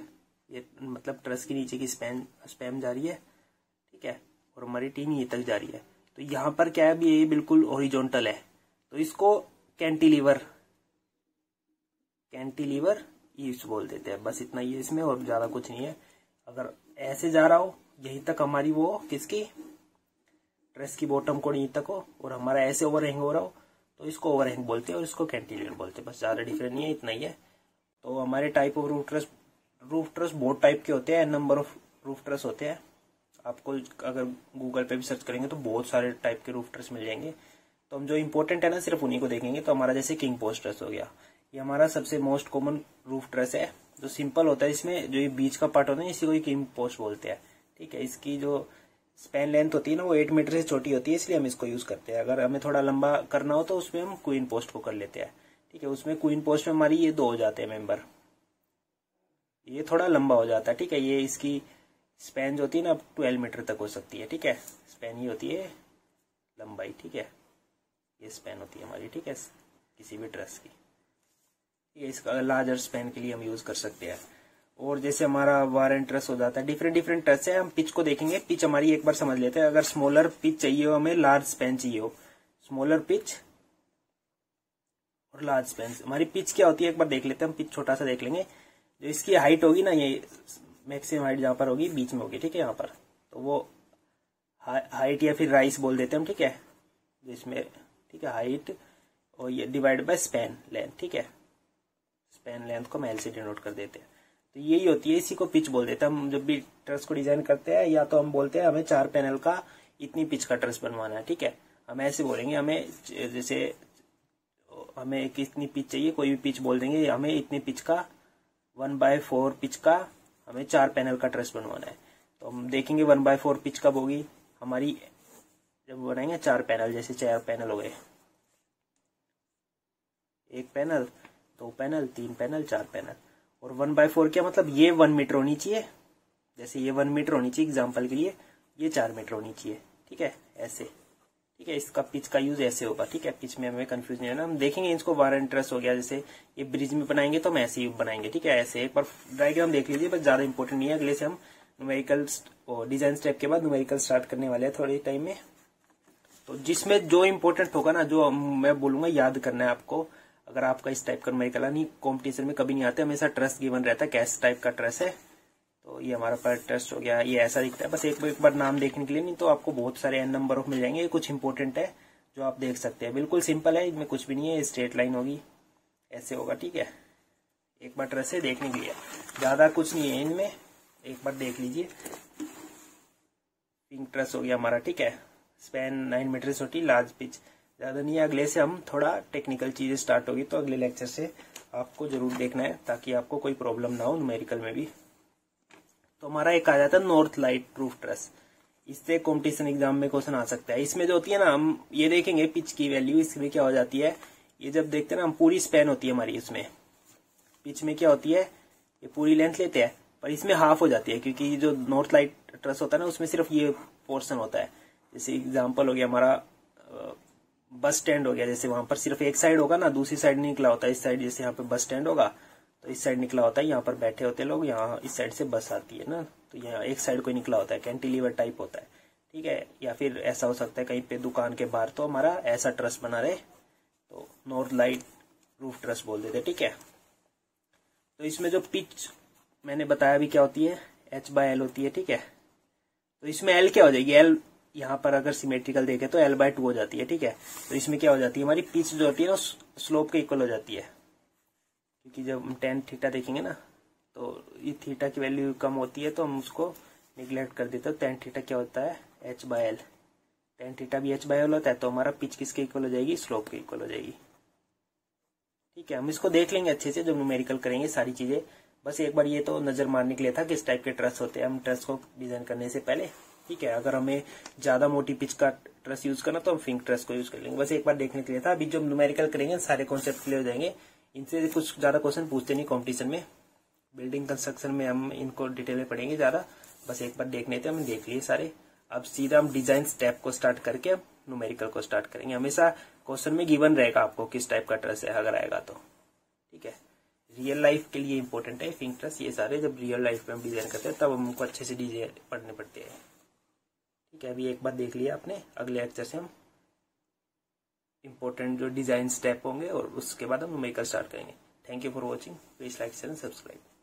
ये मतलब ट्रस के नीचे की स्पैम जा रही है, ठीक है, और हमारी टीन ये तक जा रही है। तो यहाँ पर क्या है, ये बिल्कुल हॉरिजॉन्टल है, तो इसको कैंटिलीवर ईव्स बोल देते हैं, बस इतना ही है इसमें, और ज्यादा कुछ नहीं है। अगर ऐसे जा रहा हो यहीं तक हमारी वो किसकी ट्रस की बॉटम को यहीं तक हो, और हमारा ऐसे ओवरहैंग हो रहा हो, तो इसको ओवरहैंग बोलते हैं और इसको कैंटिलीवर बोलते हैं, बस ज्यादा डिफरेंस नहीं है, इतना ही है। तो हमारे टाइप ऑफ रूफ ट्रस बहुत टाइप के होते हैं, नंबर ऑफ रूफ ट्रस होते हैं। आपको अगर गूगल पे भी सर्च करेंगे तो बहुत सारे टाइप के रूफ ट्रस मिल जाएंगे। तो हम जो इंपॉर्टेंट है ना सिर्फ उन्हीं को देखेंगे। तो हमारा जैसे किंग पोस्ट ट्रस हो गया, ये हमारा सबसे मोस्ट कॉमन रूफ ट्रस है, जो सिंपल होता है। इसमें जो ये बीच का पार्ट होता है इसी को किंग पोस्ट बोलते हैं, ठीक है। इसकी जो स्पैन लेंथ होती है ना वो 8 मीटर से छोटी होती है, इसलिए हम इसको यूज करते हैं। अगर हमें थोड़ा लंबा करना हो तो उसमें हम क्वीन पोस्ट को कर लेते हैं, ठीक है। उसमें क्वीन पोस्ट में हमारी ये 2 हो जाते हैं मेंबर, ये थोड़ा लंबा हो जाता है, ठीक है। ये इसकी स्पैन जो होती है ना 12 मीटर तक हो सकती है, ठीक है। स्पैन ही होती है लंबाई, ठीक है, ये स्पैन होती है हमारी, ठीक है, किसी भी ट्रस की, ठीक है। इसका लार्जर स्पैन के लिए हम यूज कर सकते हैं। और जैसे हमारा वार एंड ट्रस हो जाता है, डिफरेंट ट्रस है। हम पिच को देखेंगे, पिच हमारी एक बार समझ लेते हैं। अगर स्मॉलर पिच चाहिए हो, हमें लार्ज स्पैन चाहिए हो, स्मॉलर पिच और लार्ज स्पैन। हमारी पिच क्या होती है एक बार देख लेते हैं हम, पिच छोटा सा देख लेंगे। जो इसकी हाइट होगी ना, ये मैक्सिमम हाइट जहां पर होगी बीच में होगी, ठीक है, यहाँ पर, तो वो हाइट या फिर राइस बोल देते हैं हम, ठीक है, जिसमें, ठीक है, हाइट और ये डिवाइड बाय स्पैन लेंथ, ठीक है। स्पैन लेंथ को हम एल से डिनोट कर देते हैं, तो यही होती है, इसी को पिच बोल देते हैं हम। जब भी ट्रस को डिजाइन करते हैं या तो हम बोलते हैं हमें 4 पैनल का
इतनी पिच का ट्रस बनवाना है, ठीक है। हम ऐसे बोलेंगे, हमें जैसे हमें एक इतनी पिच चाहिए, कोई भी पिच बोल देंगे, हमें इतनी पिच का 1/4 पिच का हमें 4 पैनल का ट्रस बनवाना है। तो हम देखेंगे 1/4 पिच कब होगी हमारी, जब बनाएंगे 4 पैनल, जैसे 4 पैनल हो गए, 1 पैनल, 2 पैनल, 3 पैनल, 4 पैनल। और 1/4 क्या मतलब, ये 1 मीटर होनी चाहिए, जैसे ये 1 मीटर होनी चाहिए एग्जाम्पल के लिए, ये 4 मीटर होनी चाहिए, ठीक है, ऐसे, ठीक है। इसका पिच का यूज ऐसे होगा, ठीक है। पिच में हमें कंफ्यूज नहीं होना। हम देखेंगे इसको वार एंड ट्रस हो गया, जैसे ये ब्रिज में बनाएंगे तो हम ऐसे ही बनाएंगे, ठीक है, ऐसे। एक बार डायग्राम देख लीजिए, बस ज्यादा इंपॉर्टेंट नहीं है। अगले से हम न्यूमेरिकल डिजाइन स्टेप के बाद न्यूमेरिकल स्टार्ट करने वाले हैं थोड़े टाइम में। तो जिसमें जो इम्पोर्टेंट होगा ना, जो मैं बोलूंगा याद करना है आपको। अगर आपका इस टाइप का न्यूमेरिकल नहीं, कॉम्पिटिशन में कभी नहीं आते, हमेशा ट्रस गिवन रहता है, कैसे टाइप का ट्रस है। तो ये हमारा पर ट्रस हो गया, ये ऐसा दिखता है। बस एक बार नाम देखने के लिए, नहीं तो आपको बहुत सारे n नंबर ऑफ मिल जाएंगे। ये कुछ इंपॉर्टेंट है जो आप देख सकते हैं, बिल्कुल सिंपल है, इनमें कुछ भी नहीं है। स्ट्रेट लाइन होगी, ऐसे होगा, ठीक है। एक बार ट्रस है देखने के लिए, ज्यादा कुछ नहीं है इनमें, एक बार देख लीजिए। पिंक ट्रस हो गया हमारा, ठीक है। स्पैन 9 मीटर छोटी, लार्ज पिच, ज्यादा नहीं है। अगले से हम थोड़ा टेक्निकल चीजें स्टार्ट होगी, तो अगले लेक्चर से आपको जरूर देखना है, ताकि आपको कोई प्रॉब्लम ना हो न्यूमेरिकल में भी। तो हमारा एक आ जाता है नॉर्थ लाइट रूफ ट्रस। इससे कॉम्पिटिशन एग्जाम में क्वेश्चन आ सकता है। इसमें जो होती है ना, हम ये देखेंगे पिच की वैल्यू, इसमें क्या हो जाती है, ये जब देखते हैं ना हम, पूरी स्पैन होती है हमारी इसमें। पिच में क्या होती है, ये पूरी लेंथ लेते हैं, पर इसमें हाफ हो जाती है, क्योंकि जो नॉर्थ लाइट ट्रस होता है ना, उसमें सिर्फ ये पोर्शन होता है। जैसे एग्जाम्पल हो गया हमारा बस स्टैंड हो गया, जैसे वहां पर सिर्फ एक साइड होगा ना, दूसरी साइड नहीं निकला होता। इस साइड जैसे यहाँ पे बस स्टैंड होगा, तो इस साइड निकला होता है, यहाँ पर बैठे होते लोग, यहाँ इस साइड से बस आती है ना, तो यहाँ एक साइड को निकला होता है, कैंटिलीवर टाइप होता है, ठीक है। या फिर ऐसा हो सकता है कहीं पे दुकान के बाहर, तो हमारा ऐसा ट्रस बना रहे, तो नॉर्थ लाइट रूफ ट्रस बोल देते, ठीक है। तो इसमें जो पिच मैंने बताया भी क्या होती है, h/l होती है, ठीक है। तो इसमें l क्या हो जाएगी, l यहाँ पर अगर सिमेट्रिकल देखे तो l/2 हो जाती है, ठीक है। तो इसमें क्या हो जाती है, हमारी पिच जो होती है ना, स्लोप के इक्वल हो जाती है, क्योंकि जब हम tan थीटा देखेंगे ना, तो ये थीटा की वैल्यू कम होती है, तो हम उसको निगलेक्ट कर देते हैं। tan थीटा क्या होता है, h/l, tan थीटा भी h/l होता है। तो हमारा पिच किसके इक्वल हो जाएगी, स्लोप के इक्वल हो जाएगी, ठीक है। हम इसको देख लेंगे अच्छे से जब न्यूमेरिकल करेंगे सारी चीजें। बस एक बार ये तो नजर मारने के लिए था किस टाइप के ट्रस होते हैं हम ट्रस को डिजाइन करने से पहले, ठीक है। अगर हमें ज्यादा मोटी पिच का ट्रस यूज करना तो हम फिंक ट्रस को यूज कर लेंगे, बस एक बार देखने के लिए था। अभी जब न्यूमेरिकल करेंगे सारे कॉन्सेप्ट क्लियर हो जाएंगे। इनसे कुछ ज्यादा क्वेश्चन पूछते नहीं कॉम्पिटिशन में, बिल्डिंग कंस्ट्रक्शन में हम इनको डिटेल में पढ़ेंगे ज्यादा। बस एक बार देखने थे, हमने देख लिए सारे। अब सीधा हम डिजाइन स्टेप को स्टार्ट करके न्यूमेरिकल को स्टार्ट करेंगे। हमेशा क्वेश्चन में गिवन रहेगा आपको किस टाइप का ट्रस है, अगर आएगा तो, ठीक है। रियल लाइफ के लिए इंपॉर्टेंट है फिंक ट्रस, ये सारे जब रियल लाइफ में हम डिजाइन करते हैं तब हमको अच्छे से डिजाइन पढ़ने पड़ते हैं, ठीक है। अभी एक बार देख लिया आपने, अगले लेक्चर से हम इंपॉर्टेंट जो डिजाइन स्टेप होंगे और उसके बाद हम न्यूमेरिकल स्टार्ट करेंगे। Thank you for watching, please like share and subscribe.